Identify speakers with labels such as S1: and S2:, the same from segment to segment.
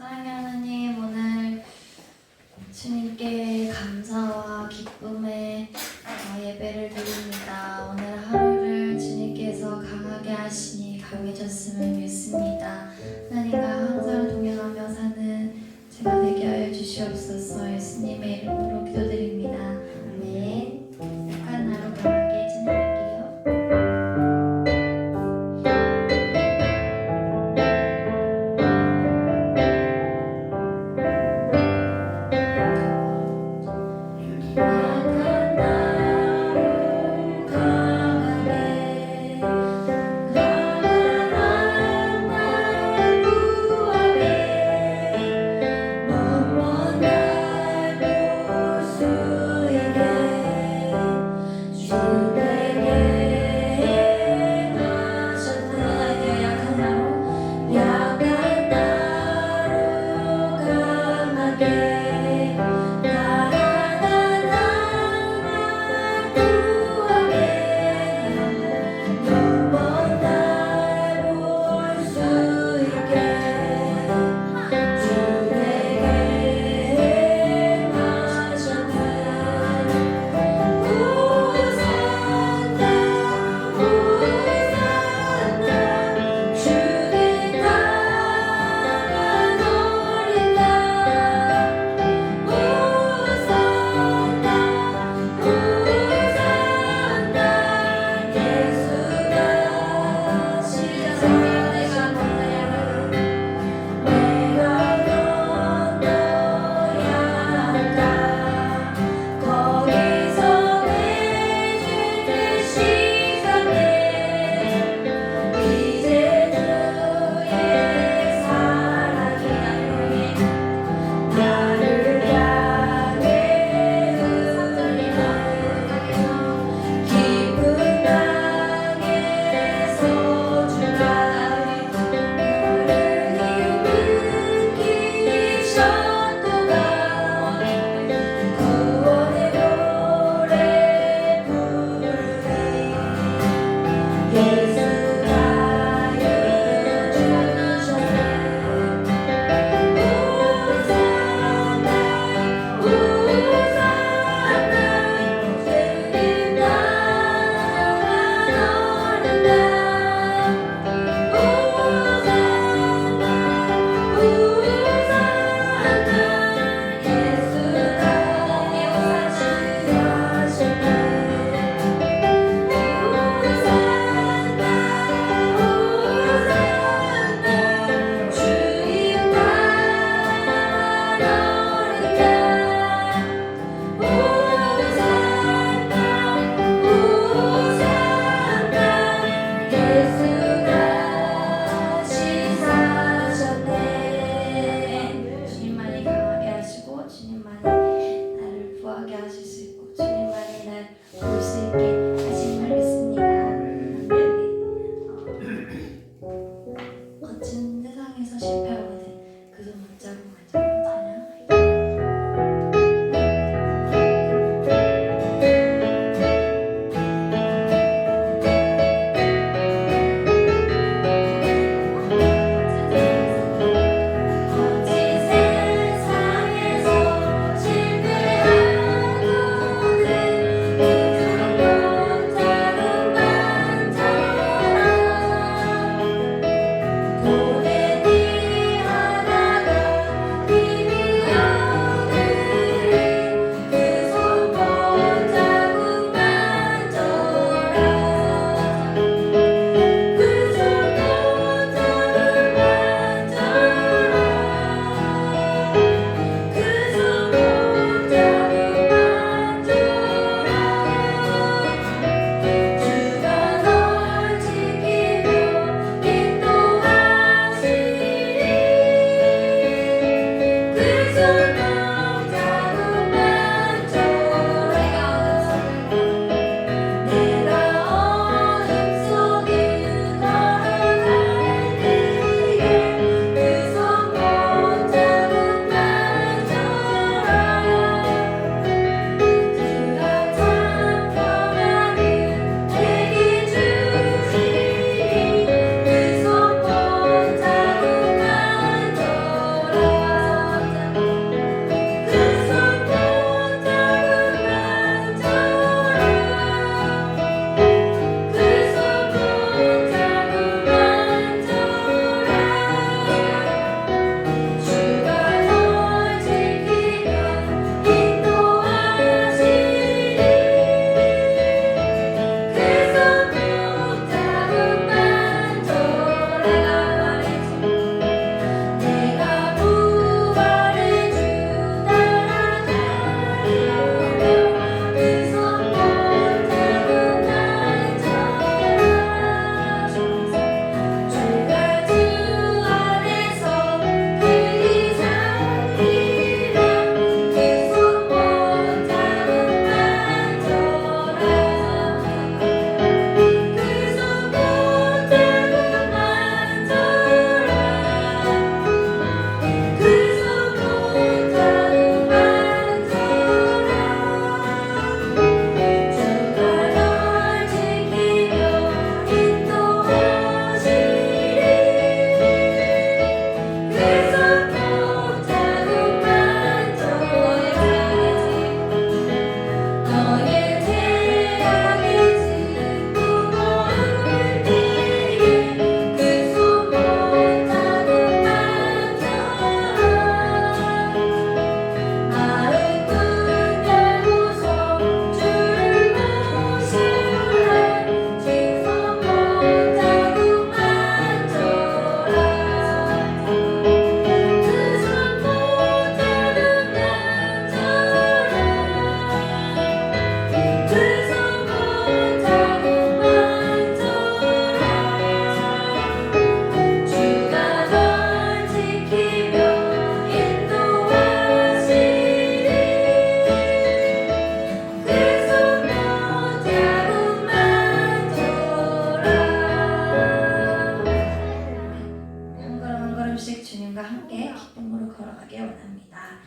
S1: 사랑하는 하나님, 오늘 주님께 감사와 기쁨의 예배를 드립니다. 오늘 하루를 주님께서 강하게 하시니 강해졌음을 믿습니다. 하나님과 항상 동행하며 사는 제가 되게 하여 주시옵소서. 예수님의 이름으로 기도드립니다. 아멘. 착한 하루 강하게 지낼게요. 하나님과 함께 기쁨으로 걸어가길 원합니다.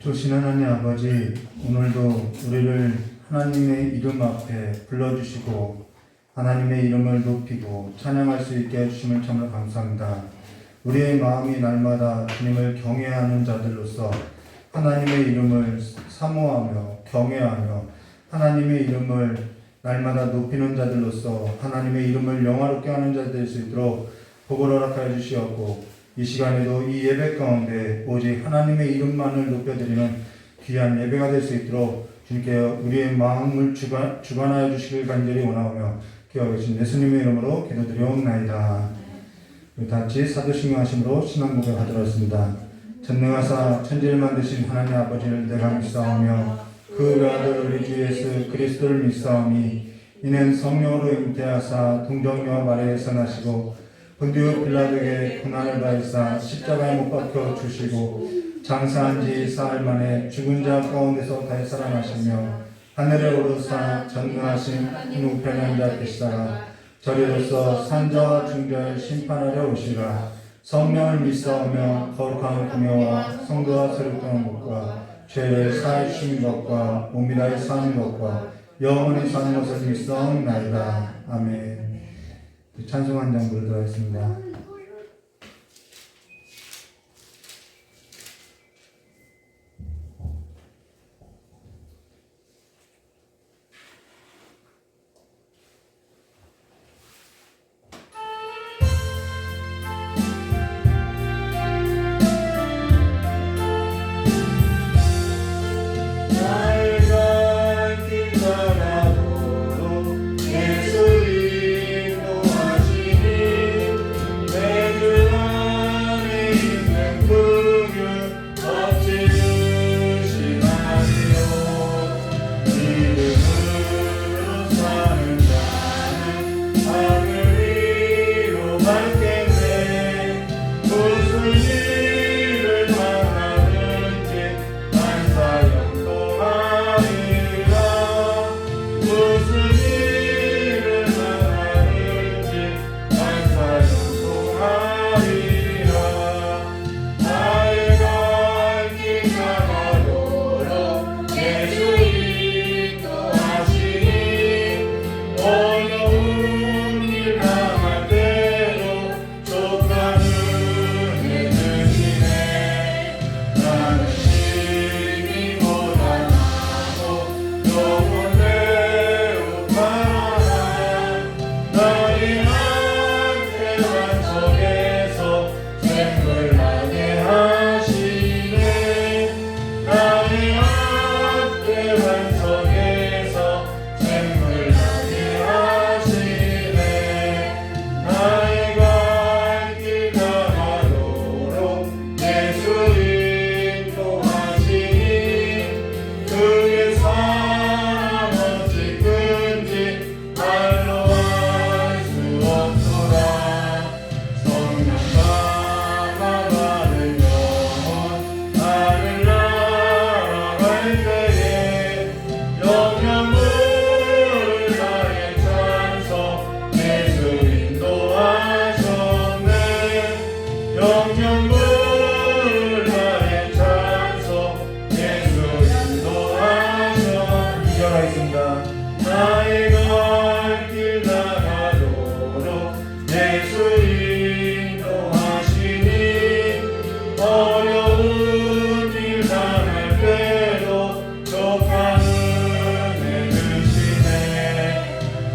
S2: 조신 하나님 아버지, 오늘도 우리를 하나님의 이름 앞에 불러주시고 하나님의 이름을 높이고 찬양할 수 있게 해주심을 참으로 감사합니다. 우리의 마음이 날마다 주님을 경외하는 자들로서 하나님의 이름을 사모하며 경외하며 하나님의 이름을 날마다 높이는 자들로서 하나님의 이름을 영화롭게 하는 자들 될 수 있도록 복을 허락하여 주시옵고, 이 시간에도 이 예배 가운데 오직 하나님의 이름만을 높여드리는 귀한 예배가 될 수 있도록 주님께 우리의 마음을 주관하여 주시길 간절히 원하오며 기억하 계신 예수님의 이름으로 기도드리옵나이다. 우리 같이 사도신경 하심으로 신앙 고백하도록 하겠습니다. 전능하사 천지를 만드신 하나님 아버지를 내가 믿사오며 그 외아들 우리 주 예수 그리스도를 믿사오니 이는 성령으로 잉태하사 동정녀 마리아에서 나시고 본디오 빌라도에게 고난을 받으사 십자가에 못 박혀 주시고 장사한 지 사흘 만에 죽은 자 가운데서 다시 살아나시며 하늘에 오르사 전능하신 하나님 우편에 앉아 계시다가 저리로서 산자와 중자를 심판하려 오시라. 성령을 믿사오며 거룩한 구명과 성도와 세력되는 것과 죄를 사해 주신 것과 몸이 다해 사는 것과 영원히 사는 것을 믿사옵나이다. 아멘. 찬송 한 장 부르도록 하겠습니다.
S3: 날 갈 길 가라도
S2: 나의 갈 길 나가도록 예수 인도하시니 어려운 일 당할 때도 족한 은혜 주시네.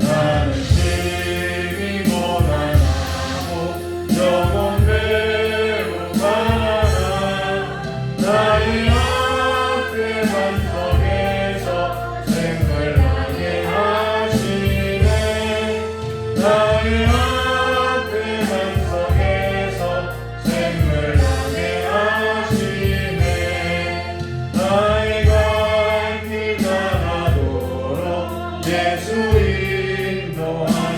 S2: 나는 심히 고난하고 영혼대로 가나 나의 앞에 반석에서 생활하게 하시네. 나의 앞에 반석에서 생활하게 하시네. 나의 갈 길 가도록 예수 인도하시니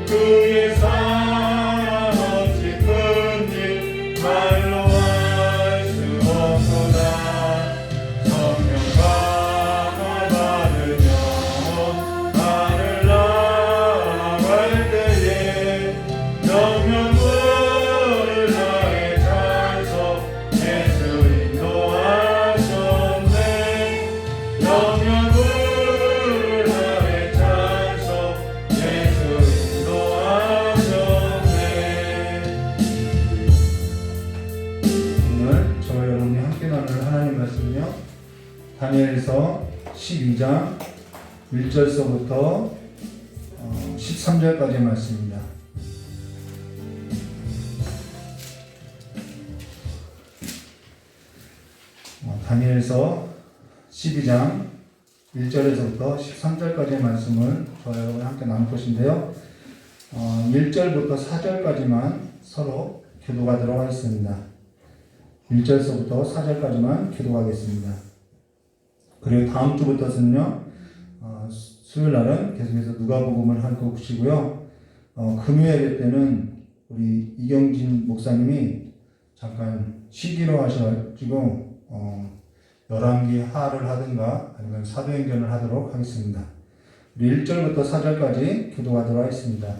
S2: 그의 사랑 어찌 큰지 말로 알 수 없도다. 성령과 받은 영혼 나를 나아갈 때에 영영을 나의 찬송 예수 인도하셨네. 영영을 나의 찬송 예수 인도하셨네. 오늘 저와 여러분이 함께 나눌 하나님 말씀은요, 다니엘서 12장 1절서부터 13절까지의 말씀입니다. 다니엘서 12장 1절에서부터 13절까지의 말씀을 저와 여러분 함께 나눌 것인데요. 1절부터 4절까지만 서로 교도하도록 하겠습니다. 1절서부터 4절까지만 교도하겠습니다. 그리고 다음 주부터는요, 수요일 날은 계속해서 누가복음을 할 것이고요. 금요일 예배 때는 우리 이경진 목사님이 잠깐 쉬기로 하셔가지고 열왕기 하를 하든가 아니면 사도행전을 하도록 하겠습니다. 우리 1절부터 4절까지 교도하도록 하겠습니다.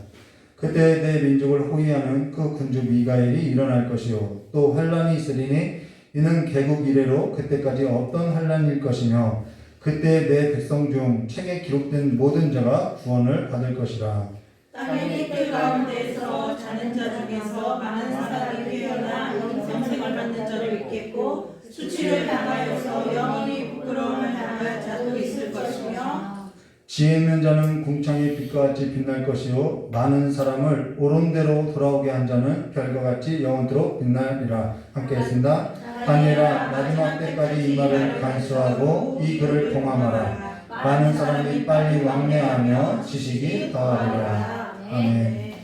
S2: 그때 내 민족을 호위하는 그 군주 미가엘이 일어날 것이요 또 환란이 있으리니 이는 개국 이래로 그때까지 어떤 환란일 것이며 그때 내 백성 중 책에 기록된 모든 자가 구원을 받을 것이라.
S3: 땅의 뜰 가운데서 자는 자 중에서 많은 사람이 깨어나 영생을 받는 자도 있겠고 수치를 당하여서 영원히 부끄러움을 당할 자도 있을 것이며
S2: 지혜 있는 자는 궁창의 빛과 같이 빛날 것이요 많은 사람을 옳은 대로 돌아오게 한 자는 별과 같이 영원토록 빛나리라. 함께 했습니다. 다니엘아 마지막 때까지 이 말을 간수하고 이 글을 통함하라. 많은 사람이 빨리 왕래하며 지식이 더하리라. 아멘.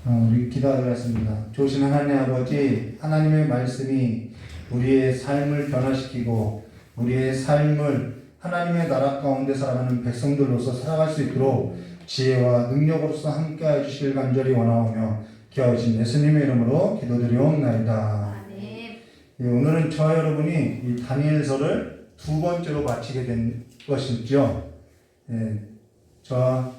S2: 우리 기도하겠습니다. 좋으신 하나님 아버지, 하나님의 말씀이 우리의 삶을 변화시키고 우리의 삶을 하나님의 나라 가운데 살아가는 백성들로서 살아갈 수 있도록 지혜와 능력으로서 함께 해주실 간절히 원하오며 기하신 예수님의 이름으로 기도드리옵나이다. 예, 오늘은 저와 여러분이 이 다니엘서를 두 번째로 마치게 된 것이죠. 예, 저와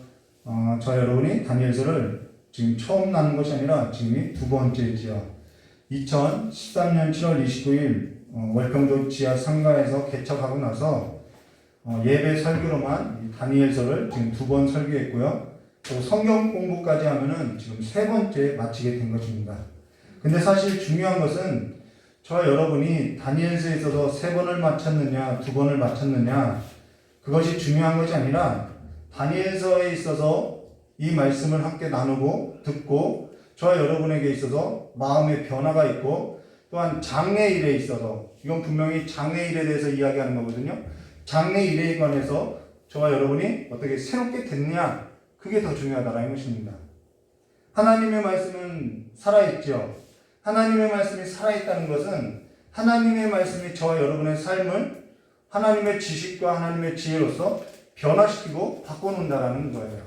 S2: 여러분이 다니엘서를 지금 처음 나눈 것이 아니라 지금이 두 번째지요. 2013년 7월 29일 월평도 지하 상가에서 개척하고 나서 예배 설교로만 다니엘서를 지금 두 번 설교했고요. 또 성경 공부까지 하면은 지금 세 번째 마치게 된 것입니다. 근데 사실 중요한 것은 저와 여러분이 다니엘서에 있어서 세 번을 마쳤느냐, 두 번을 마쳤느냐, 그것이 중요한 것이 아니라 다니엘서에 있어서 이 말씀을 함께 나누고 듣고 저와 여러분에게 있어서 마음의 변화가 있고 또한 장래일에 있어서 이건 분명히 장래일에 대해서 이야기하는 거거든요. 장래일에 관해서 저와 여러분이 어떻게 새롭게 됐냐, 그게 더 중요하다라는 것입니다. 하나님의 말씀은 살아있죠. 하나님의 말씀이 살아있다는 것은 하나님의 말씀이 저와 여러분의 삶을 하나님의 지식과 하나님의 지혜로서 변화시키고 바꿔놓는다라는 거예요.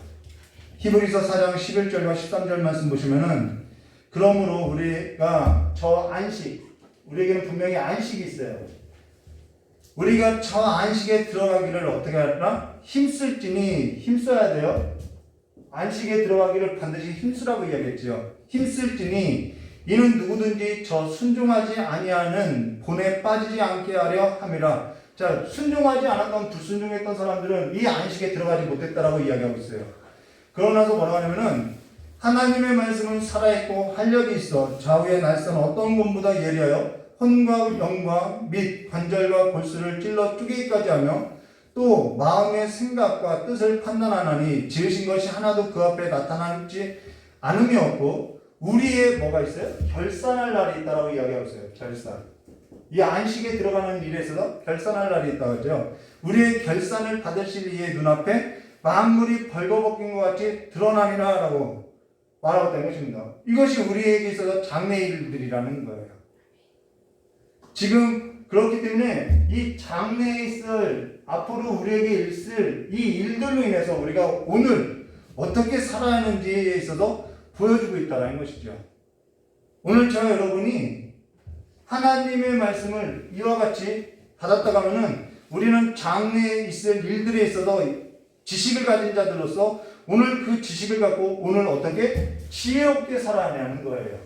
S2: 히브리서 4장 11절과 13절 말씀 보시면은 그러므로 우리가 저 안식, 우리에게는 분명히 안식이 있어요. 우리가 저 안식에 들어가기를 어떻게 하나? 힘쓸지니 힘써야 돼요. 안식에 들어가기를 반드시 힘쓰라고 이야기했죠. 힘쓸지니 이는 누구든지 저 순종하지 아니하는 본에 빠지지 않게 하려 함이라. 자, 순종하지 않았던 불순종했던 사람들은 이 안식에 들어가지 못했다라고 이야기하고 있어요. 그러고 나서 뭐라고 하냐면은 하나님의 말씀은 살아있고 활력이 있어 좌우의 날선 어떤 것보다 예리하여 혼과 영과 및 관절과 골수를 찔러 쪼개기까지 하며 또 마음의 생각과 뜻을 판단하나니 지으신 것이 하나도 그 앞에 나타나지 않음이 없고 우리의 뭐가 있어요? 결산할 날이 있다라고 이야기하고 있어요. 결산. 이 안식에 들어가는 일에 있어서 결산할 날이 있다고 하죠. 우리의 결산을 받으실 이의 눈앞에 만물이 벌거벗긴 것 같이 드러나니라 라고 말하고 있다는 것입니다. 이것이 우리에게 있어서 장래일들이라는 거예요. 지금 그렇기 때문에 이 장래에 있을 앞으로 우리에게 있을 이 일들로 인해서 우리가 오늘 어떻게 살아야 하는지에 있어서 보여주고 있다는 것이죠. 오늘 저와 여러분이 하나님의 말씀을 이와 같이 받았다가 하면은 우리는 장래에 있을 일들에 있어서 지식을 가진 자들로서 오늘 그 지식을 갖고 오늘 어떻게 지혜롭게 살아야 하는 거예요.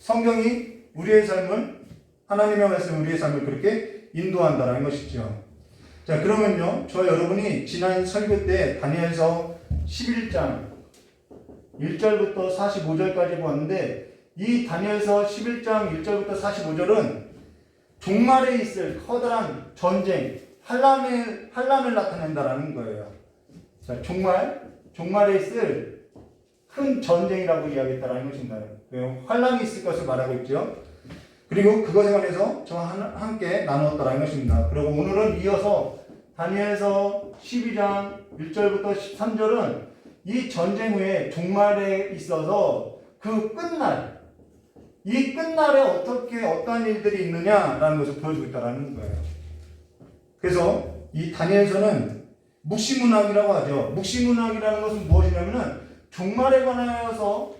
S2: 성경이 우리의 삶을 하나님의 말씀 우리의 삶을 그렇게 인도한다는 것이죠. 자, 그러면요, 저 여러분이 지난 설교 때 다니엘서 11장 1절부터 45절까지 보았는데 이 다니엘서 11장 1절부터 45절은 종말에 있을 커다란 전쟁, 환란을 나타낸다라는 거예요. 자, 종말에 있을 큰 전쟁이라고 이야기했다라는 것입니다. 환란이 있을 것을 말하고 있죠. 그리고 그것에 관해서 저와 함께 나누었다라는 것입니다. 그리고 오늘은 이어서 다니엘서 12장 1절부터 13절은 이 전쟁 후에 종말에 있어서 그 끝날, 이 끝날에 어떻게 어떠한 일들이 있느냐라는 것을 보여주고 있다는 거예요. 그래서 이 다니엘서는 묵시문학이라고 하죠. 묵시문학이라는 것은 무엇이냐면은 종말에 관하여서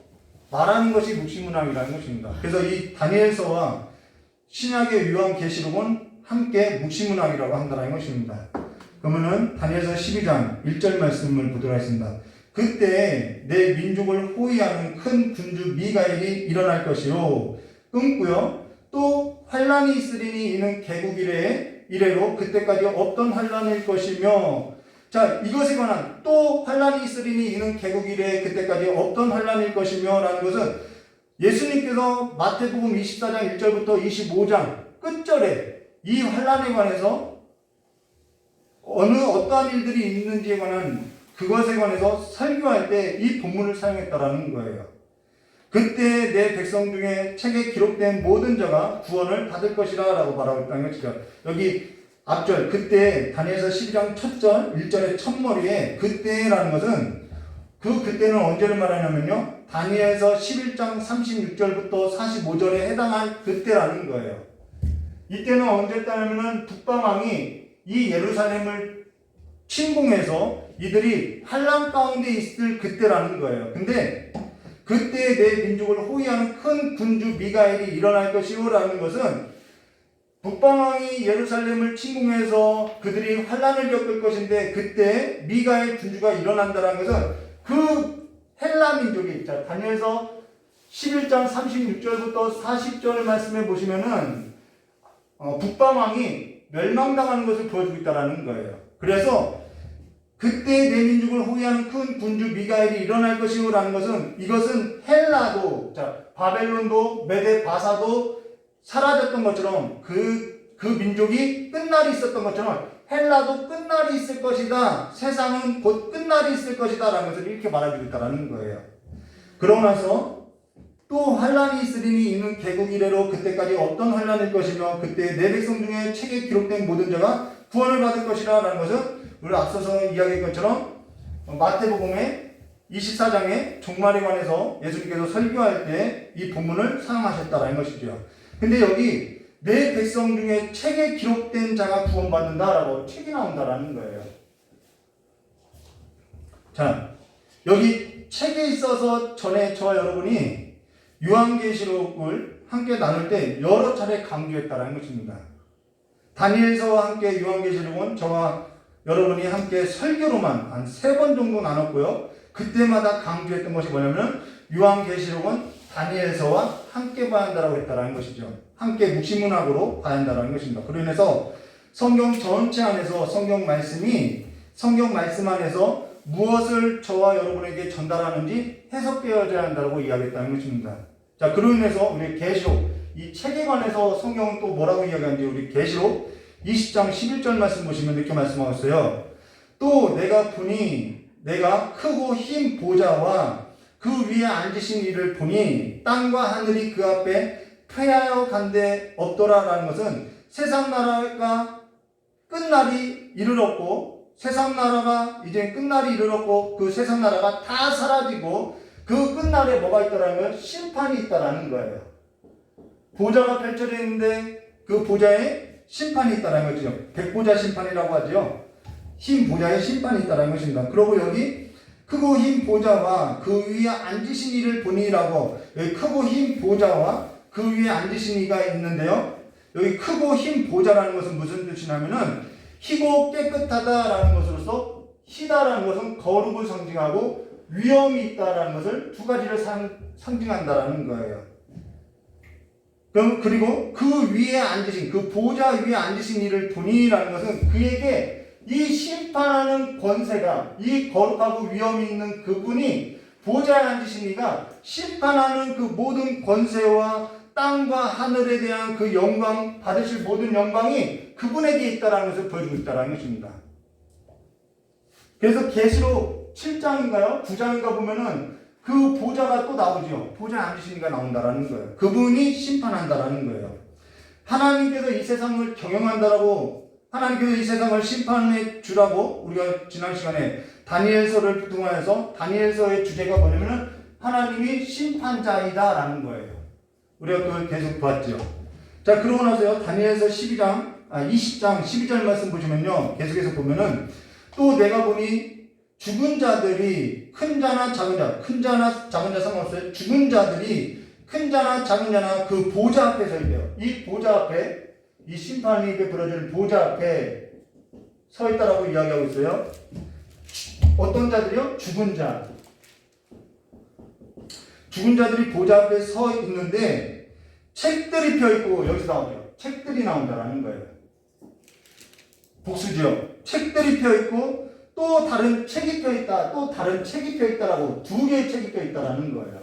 S2: 말하는 것이 묵시문학이라는 것입니다. 그래서 이 다니엘서와 신약의 요한계시록은 함께 묵시문학이라고 한다는 것입니다. 그러면은 다니엘서 12장 1절 말씀을 보도록 하겠습니다. 그때 내 민족을 호위하는 큰 군주 미가엘이 일어날 것이요 끊고요 또 환란이 있으리니 이는 개국 이래로 그때까지 없던 환란일 것이며 자 이것에 관한 또 환란이 있으리니 이는 개국 이래 그때까지 없던 환란일 것이며 라는 것은 예수님께서 마태복음 24장 1절부터 25장 끝절에 이 환란에 관해서 어떠한 일들이 있는지에 관한 그것에 관해서 설교할 때 이 본문을 사용했다라는 거예요. 그때 내 백성 중에 책에 기록된 모든 자가 구원을 받을 것이라 라고 말하고 있다는 것이죠. 여기 앞절 그때 다니엘서 12장 첫절 1절의 첫머리에 그때라는 것은 그 그때는 언제를 말하냐면요 다니엘서 11장 36절부터 45절에 해당할 그때라는 거예요. 이때는 언제였다면 북방왕이 이 예루살렘을 침공해서 이들이 환란 가운데 있을 그때라는 거예요. 근데 그때 내 민족을 호위하는 큰 군주 미가엘이 일어날 것이요 라는 것은 북방왕이 예루살렘을 침공해서 그들이 환란을 겪을 것인데 그때 미가엘 군주가 일어난다는 것은 그 헬라 민족이 자 다니엘서 11장 36절부터 40절 말씀해 보시면은 북방왕이 멸망당하는 것을 보여주고 있다는 거예요. 그래서 그때 내 민족을 호위하는 큰 군주 미가엘이 일어날 것이요 라는 것은 이것은 헬라도 자 바벨론도 메데 바사도 사라졌던 것처럼 그 민족이 끝날이 있었던 것처럼 헬라도 끝날이 있을 것이다. 세상은 곧 끝날이 있을 것이다 라는 것을 이렇게 말해주고 있다는 거예요. 그러고 나서 또 환란이 있으리니 이는 개국 이래로 그때까지 어떤 환란일 것이며 그때 내 백성 중에 책에 기록된 모든 자가 구원을 받을 것이라 라는 것은 우리 앞서서 이야기한 것처럼 마태복음의 24장의 종말에 관해서 예수님께서 설교할 때 이 본문을 사용하셨다라는 것이죠. 근데 여기 내 백성 중에 책에 기록된 자가 구원받는다라고 책이 나온다라는 거예요. 자, 여기 책에 있어서 전에 저와 여러분이 요한계시록을 함께 나눌 때 여러 차례 강조했다라는 것입니다. 다니엘서와 함께 요한계시록은 저와 여러분이 함께 설교로만 한 3번 정도 나눴고요. 그때마다 강조했던 것이 뭐냐면 요한계시록은 다니엘서와 함께 봐야 한다고 했다는 것이죠. 함께 묵시문학으로 봐야 한다는 것입니다. 그로 인해서 성경 전체 안에서 성경 말씀 안에서 무엇을 저와 여러분에게 전달하는지 해석되어야 한다고 이야기했다는 것입니다. 자, 그로 인해서 우리 계시록 이 책에 관해서 성경은 또 뭐라고 이야기하는지 우리 계시록 20장 11절 말씀 보시면 이렇게 말씀하고 있어요. 또 내가 보니 내가 크고 흰 보좌와 그 위에 앉으신 이를 보니 땅과 하늘이 그 앞에 패하여 간데 없더라라는 것은 세상 나라가 끝날이 이르렀고 세상 나라가 이제 끝날이 이르렀고 그 세상 나라가 다 사라지고 그 끝날에 뭐가 있다라는 건 심판이 있다라는 거예요. 보좌가 펼쳐져 있는데 그 보좌에 심판이 있다라는 거죠. 백보자 심판이라고 하죠. 흰 보좌에 심판이 있다라는 것입니다. 그리고 여기 크고 흰 보좌와 그 위에 앉으신 이를 보니라고 여기 크고 흰 보좌와 그 위에 앉으신 이가 있는데요. 여기 크고 흰 보좌라는 것은 무슨 뜻이냐면은 희고 깨끗하다라는 것으로서 희다라는 것은 거룩을 상징하고 위엄이 있다라는 것을 두 가지를 상징한다라는 거예요. 그리고 그 위에 앉으신 그 보좌 위에 앉으신 이를 보니라는 것은 그에게 이 심판하는 권세가 이 거룩하고 위엄이 있는 그분이 보좌에 앉으신 이가 심판하는 그 모든 권세와 땅과 하늘에 대한 그 영광 받으실 모든 영광이 그분에게 있다라는 것을 보여주고 있다라는 것입니다. 그래서 계시록 7장인가요? 9장인가 보면은 그 보좌가 또 나오죠. 보좌에 앉으신 이가 나온다라는 거예요. 그분이 심판한다라는 거예요. 하나님께서 이 세상을 경영한다라고 하나님께서 이 세상을 심판해 주라고 우리가 지난 시간에 다니엘서를 통해서 다니엘서의 주제가 뭐냐면은 하나님이 심판자이다라는 거예요. 우리가 그걸 계속 봤죠. 자, 그러고 나서요. 다니엘서 20장 12절 말씀 보시면요. 계속해서 보면은 또 내가 보니 죽은 자들이 큰 자나 작은 자, 큰 자나 작은 자 상관없어요. 죽은 자들이 큰 자나 작은 자나 그 보좌 앞에 서 있대요. 이 보좌 앞에 이 심판이 베풀어질 보좌 앞에 서 있다라고 이야기하고 있어요. 어떤 자들이요? 죽은 자. 죽은 자들이 보좌 앞에 서 있는데 책들이 펴 있고 여기서 나오죠. 책들이 나온다라는 거예요. 복수죠. 책들이 펴 있고 또 다른 책이 펴 있다. 또 다른 책이 펴 있다라고 두 개의 책이 펴 있다라는 거예요.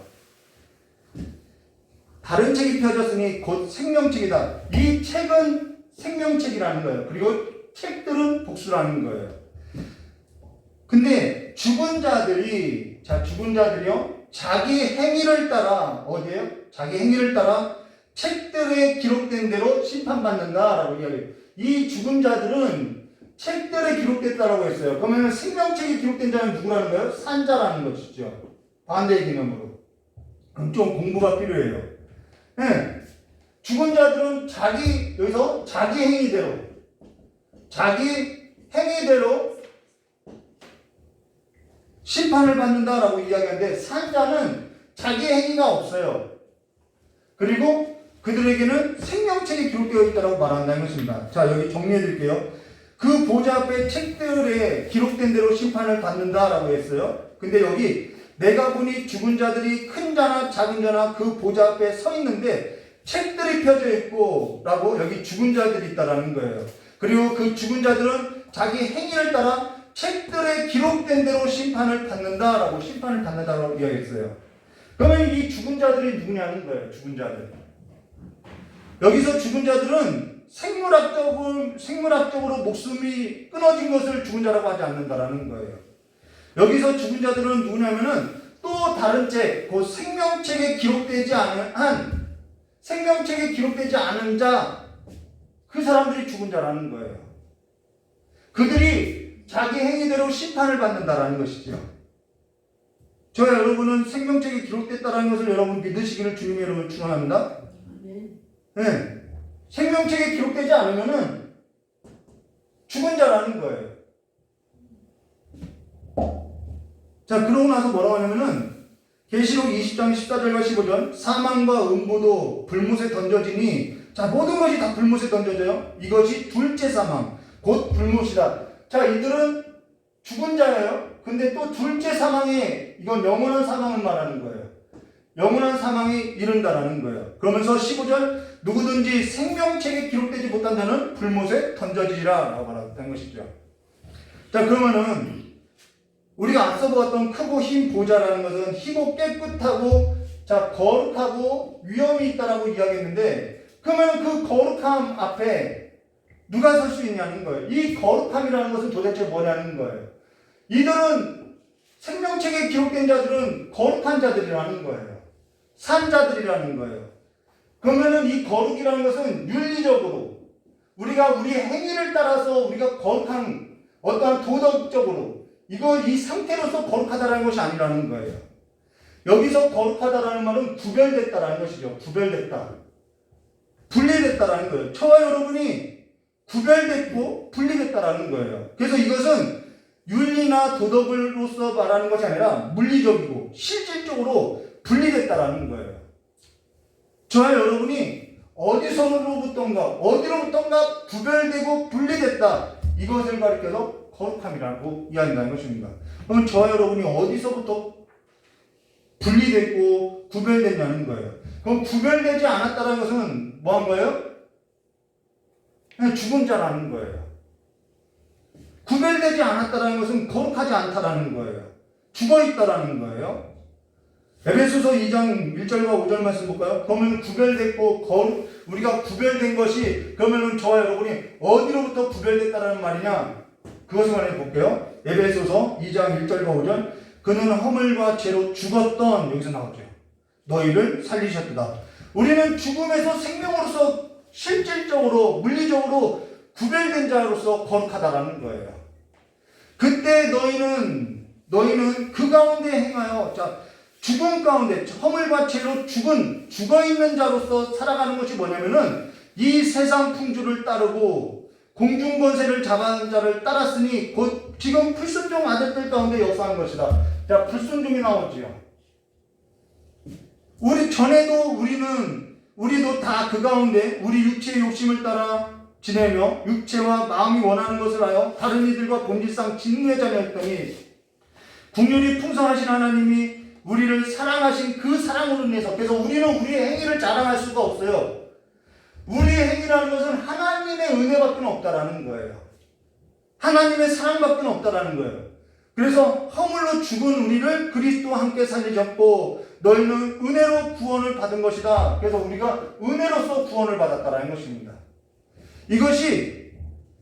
S2: 다른 책이 펴졌으니 곧 생명책이다. 이 책은 생명책이라는 거예요. 그리고 책들은 복수라는 거예요. 근데 죽은 자들이요. 자기 행위를 따라 어디에요? 자기 행위를 따라 책들에 기록된 대로 심판받는다라고 이야기해요. 이 죽은 자들은 책들에 기록됐다라고 했어요. 그러면 생명책에 기록된 자는 누구라는 거예요? 산자라는 것이죠. 반대의 개념으로. 그럼 좀 공부가 필요해요. 네. 죽은 자들은 여기서 자기 행위대로 심판을 받는다라고 이야기하는데 산자는 자기 행위가 없어요. 그리고 그들에게는 생명책이 기록되어 있다고 말한다는 것입니다. 자, 여기 정리해 드릴게요. 그 보좌 앞에 책들에 기록된 대로 심판을 받는다라고 했어요. 근데 여기 내가 보니 죽은 자들이 큰 자나 작은 자나 그 보좌 앞에 서 있는데 책들이 펴져 있고 라고 여기 죽은 자들이 있다라는 거예요. 그리고 그 죽은 자들은 자기 행위를 따라 책들에 기록된 대로 심판을 받는다라고 이야기했어요. 그러면 이 죽은 자들이 누구냐는 거예요. 죽은 자들. 여기서 죽은 자들은 생물학적으로 목숨이 끊어진 것을 죽은 자라고 하지 않는다라는 거예요. 여기서 죽은 자들은 누구냐면은 또 다른 책, 그 생명책에 기록되지 않은 자, 그 사람들이 죽은 자라는 거예요. 그들이 자기 행위대로 심판을 받는다라는 것이죠. 저 여러분은 생명책에 기록됐다라는 것을 여러분 믿으시기를 주님의 이름으로 축원합니다. 네. 생명책에 기록되지 않으면은 죽은 자라는 거예요. 자, 그러고 나서 뭐라고 하냐면은 계시록 20장 14절과 15절 사망과 음부도 불못에 던져지니 자, 모든 것이 다 불못에 던져져요. 이것이 둘째 사망 곧 불못이다. 자, 이들은 죽은 자예요. 근데 또 둘째 사망에 이건 영원한 사망을 말하는 거예요. 영원한 사망이 이른다라는 거예요. 그러면서 15절 누구든지 생명책에 기록되지 못한 자는 불못에 던져지리라 라고 말하는 것이죠. 자, 그러면은 우리가 앞서 보았던 크고 흰 보좌라는 것은 희고 깨끗하고 자 거룩하고 위엄이 있다라고 이야기했는데, 그러면 그 거룩함 앞에 누가 설 수 있냐는 거예요. 이 거룩함이라는 것은 도대체 뭐냐는 거예요. 이들은 생명책에 기록된 자들은 거룩한 자들이라는 거예요. 산 자들이라는 거예요. 그러면은 이 거룩이라는 것은 윤리적으로 우리가 우리의 행위를 따라서 우리가 거룩한 어떠한 도덕적으로 이 상태로서 거룩하다라는 것이 아니라는 거예요. 여기서 거룩하다라는 말은 구별됐다라는 것이죠. 구별됐다. 분리됐다라는 거예요. 저와 여러분이 구별됐고 분리됐다라는 거예요. 그래서 이것은 윤리나 도덕으로서 말하는 것이 아니라 물리적이고 실질적으로 분리됐다라는 거예요. 저와 여러분이 어디로부턴가 구별되고 분리됐다. 이것을 가리켜서 거룩함이라고 이야기하는 것입니다. 그럼 저와 여러분이 어디서부터 분리됐고 구별됐냐는 거예요. 그럼 구별되지 않았다는 것은 뭐 한 거예요? 그냥 죽은 자라는 거예요. 구별되지 않았다는 것은 거룩하지 않다라는 거예요. 죽어있다라는 거예요. 에베소서 2장 1절과 5절 말씀 볼까요? 그러면 구별됐고 우리가 구별된 것이 그러면 저와 여러분이 어디로부터 구별됐다라는 말이냐? 그것을 말해 볼게요. 에베소서 2장 1절과 5절. 그는 허물과 죄로 죽었던, 여기서 나오죠. 너희를 살리셨다. 우리는 죽음에서 생명으로서 실질적으로 물리적으로 구별된 자로서 거룩하다라는 거예요. 그때 너희는 그 가운데 행하여 죽음 가운데 허물과 죄로 죽어있는 자로서 살아가는 것이 뭐냐면은 이 세상 풍주를 따르고 공중권세를 잡아는 자를 따랐으니 곧 지금 불순종 아들들 가운데 역사한 것이다. 자, 불순종이 나오지요. 우리도 다 그 가운데 우리 육체의 욕심을 따라 지내며 육체와 마음이 원하는 것을 하여 다른 이들과 본질상 진노의 자녀였더니 국률이 풍성하신 하나님이 우리를 사랑하신 그 사랑으로 인해서, 그래서 우리는 우리의 행위를 자랑할 수가 없어요. 우리의 행위라는 것은 하나님의 은혜밖에 없다라는 거예요. 하나님의 사랑밖에 없다라는 거예요. 그래서 허물로 죽은 우리를 그리스도와 함께 살리셨고 너희는 은혜로 구원을 받은 것이다. 그래서 우리가 은혜로서 구원을 받았다라는 것입니다. 이것이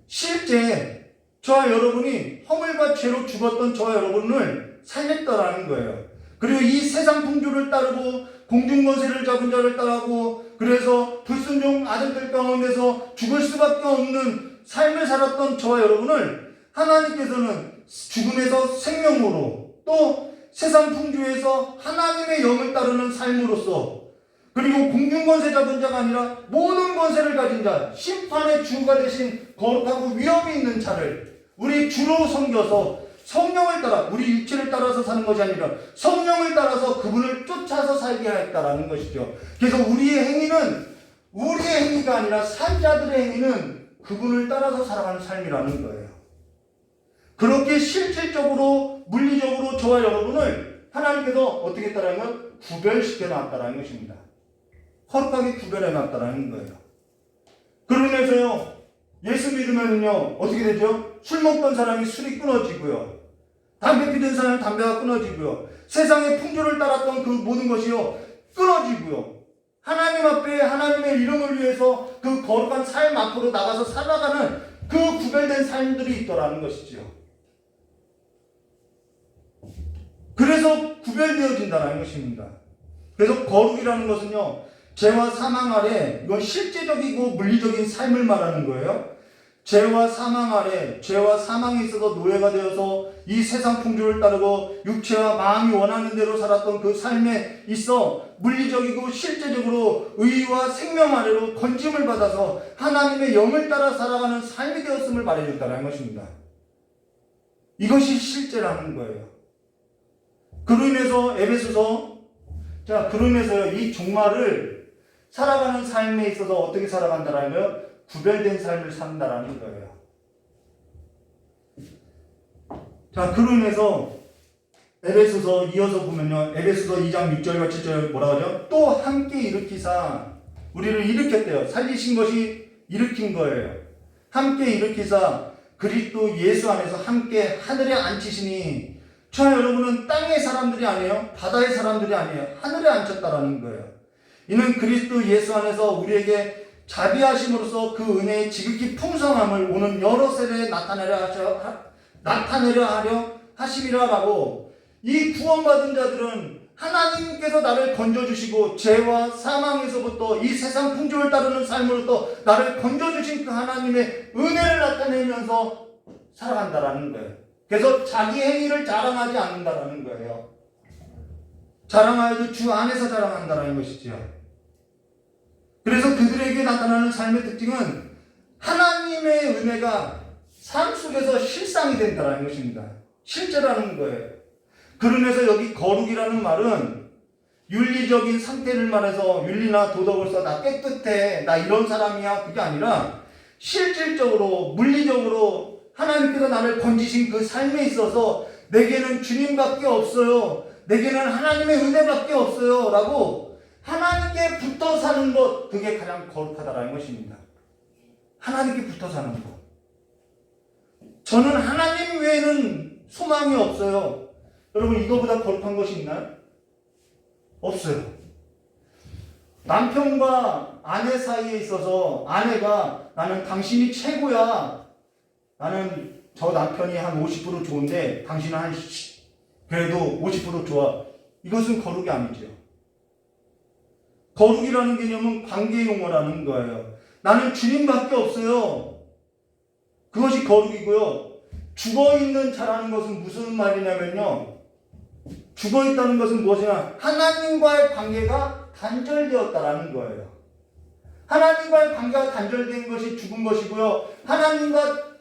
S2: 실제 저와 여러분이 허물과 죄로 죽었던 저와 여러분을 살렸다라는 거예요. 그리고 이 세상 풍조를 따르고 공중권세를 잡은 자를 따르고 그래서 불순종 아들들 가운데서 죽을 수밖에 없는 삶을 살았던 저와 여러분을 하나님께서는 죽음에서 생명으로 또 세상 풍조에서 하나님의 영을 따르는 삶으로서 그리고 공중권세 잡은 자가 아니라 모든 권세를 가진 자, 심판의 주가 되신 거룩하고 위엄이 있는 자를 우리 주로 섬겨서 성령을 따라 우리 육체를 따라서 사는 것이 아니라 성령을 따라서 그분을 쫓아서 살게 하였다라는 것이죠. 그래서 우리의 행위가 아니라 산자들의 행위는 그분을 따라서 살아가는 삶이라는 거예요. 그렇게 실질적으로 물리적으로 저와 여러분을 하나님께서 어떻게 했다라면 구별시켜 놨다라는 것입니다. 거룩하게 구별해 놨다라는 거예요. 그로 인해서요 예수 믿으면요 어떻게 되죠? 술 먹던 사람이 술이 끊어지고요, 담배 피던 사람이 담배가 끊어지고요, 세상의 풍조를 따랐던 그 모든 것이요 끊어지고요, 하나님 앞에 하나님의 이름을 위해서 그 거룩한 삶 앞으로 나가서 살아가는 그 구별된 삶들이 있더라는 것이지요. 그래서 구별되어진다는 것입니다. 그래서 거룩이라는 것은요 죄와 사망 아래, 이건 실제적이고 물리적인 삶을 말하는 거예요. 죄와 사망 아래, 죄와 사망에 있어서 노예가 되어서 이 세상 풍조를 따르고 육체와 마음이 원하는 대로 살았던 그 삶에 있어 물리적이고 실제적으로 의와 생명 아래로 건짐을 받아서 하나님의 영을 따라 살아가는 삶이 되었음을 말해준다는 것입니다. 이것이 실제라는 거예요. 그로 인해서 그로 인해서요 이 종말을 살아가는 삶에 있어서 어떻게 살아간다라면 구별된 삶을 산다라는 거예요. 자, 그로 인해서 에베소서 이어서 보면요 에베소서 2장 6절과 7절 뭐라고 하죠? 또 함께 일으키사 우리를 일으켰대요. 살리신 것이 일으킨 거예요. 함께 일으키사 그리스도 예수 안에서 함께 하늘에 앉히시니 저와 여러분은 땅의 사람들이 아니에요. 바다의 사람들이 아니에요. 하늘에 앉혔다라는 거예요. 이는 그리스도 예수 안에서 우리에게 자비하심으로써 그 은혜의 지극히 풍성함을 오는 여러 세대에 나타내려 하려 하심이라라고. 이 구원받은 자들은 하나님께서 나를 건져주시고 죄와 사망에서부터 이 세상 풍조를 따르는 삶으로부터 나를 건져주신 그 하나님의 은혜를 나타내면서 살아간다라는 거예요. 그래서 자기 행위를 자랑하지 않는다라는 거예요. 자랑하여도 주 안에서 자랑한다라는 것이죠. 그래서 그들에게 나타나는 삶의 특징은 하나님의 은혜가 삶 속에서 실상이 된다는 것입니다. 실제라는 거예요. 그러면서 여기 거룩이라는 말은 윤리적인 상태를 말해서 윤리나 도덕을 써 나 깨끗해, 나 이런 사람이야, 그게 아니라 실질적으로 물리적으로 하나님께서 나를 건지신 그 삶에 있어서 내게는 주님밖에 없어요, 내게는 하나님의 은혜밖에 없어요 라고 하나님께 붙어 사는 것, 그게 가장 거룩하다라는 것입니다. 하나님께 붙어 사는 것. 저는 하나님 외에는 소망이 없어요. 여러분, 이거보다 거룩한 것이 있나요? 없어요. 남편과 아내 사이에 있어서 아내가 나는 당신이 최고야, 나는 저 남편이 한 50% 좋은데 당신은 한 그래도 50% 좋아, 이것은 거룩이 아니죠. 거룩이라는 개념은 관계 용어라는 거예요. 나는 주님밖에 없어요, 그것이 거룩이고요. 죽어있는 자라는 것은 무슨 말이냐면요, 죽어있다는 것은 무엇이냐, 하나님과의 관계가 단절되었다라는 거예요. 하나님과의 관계가 단절된 것이 죽은 것이고요. 하나님과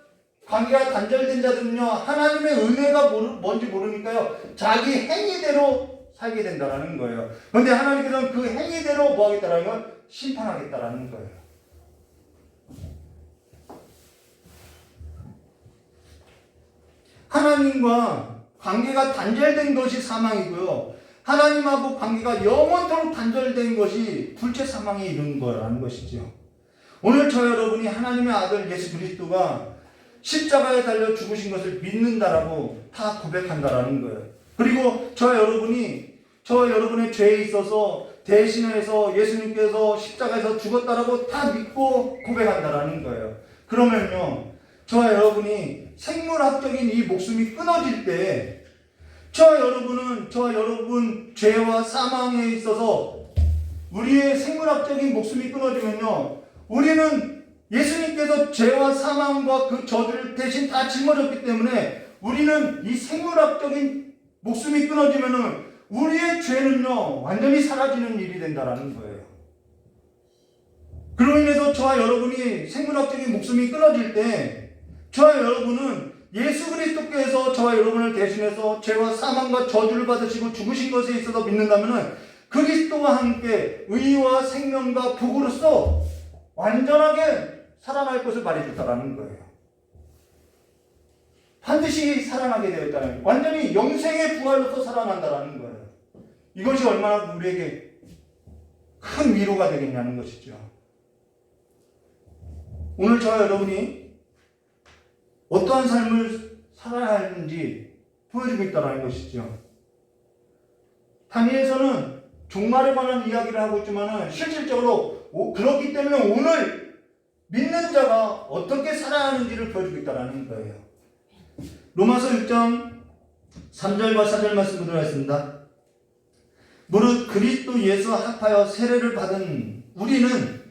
S2: 관계가 단절된 자들은요, 하나님의 은혜가 뭔지 모르니까요, 자기 행위대로 살게 된다라는 거예요. 그런데 하나님께서는 그 행위대로 뭐 하겠다라는 건 심판하겠다라는 거예요. 하나님과 관계가 단절된 것이 사망이고요, 하나님하고 관계가 영원토록 단절된 것이 둘째 사망에 이르는 거라는 것이죠. 오늘 저 여러분이 하나님의 아들 예수 그리스도가 십자가에 달려 죽으신 것을 믿는다라고 다 고백한다라는 거예요. 그리고 저 여러분의 죄에 있어서 대신해서 예수님께서 십자가에서 죽었다라고 다 믿고 고백한다라는 거예요. 그러면요, 저와 여러분이 생물학적인 이 목숨이 끊어질 때 저와 여러분 죄와 사망에 있어서 우리의 생물학적인 목숨이 끊어지면요, 우리는 예수님께서 죄와 사망과 그 저주를 대신 다 짊어졌기 때문에 우리는 이 생물학적인 목숨이 끊어지면은 우리의 죄는요 완전히 사라지는 일이 된다라는 거예요. 그로 인해서 저와 여러분이 생물학적인 목숨이 끊어질 때 저와 여러분은 예수 그리스도께서 저와 여러분을 대신해서 죄와 사망과 저주를 받으시고 죽으신 것에 있어서 믿는다면 그리스도와 함께 의와 생명과 복으로서 완전하게 살아날 것을 말해줬다라는 거예요. 반드시 살아나게 되었다는, 완전히 영생의 부활로서 살아난다라는 거예요. 이것이 얼마나 우리에게 큰 위로가 되겠냐는 것이죠. 오늘 저와 여러분이 어떠한 삶을 살아야 하는지 보여주고 있다는 것이죠. 다니엘서는 종말에 관한 이야기를 하고 있지만 실질적으로 그렇기 때문에 오늘 믿는 자가 어떻게 살아야 하는지를 보여주고 있다는 거예요. 로마서 6장 3절과 4절 말씀 보도록 하겠습니다. 무릇 그리스도 예수와 합하여 세례를 받은 우리는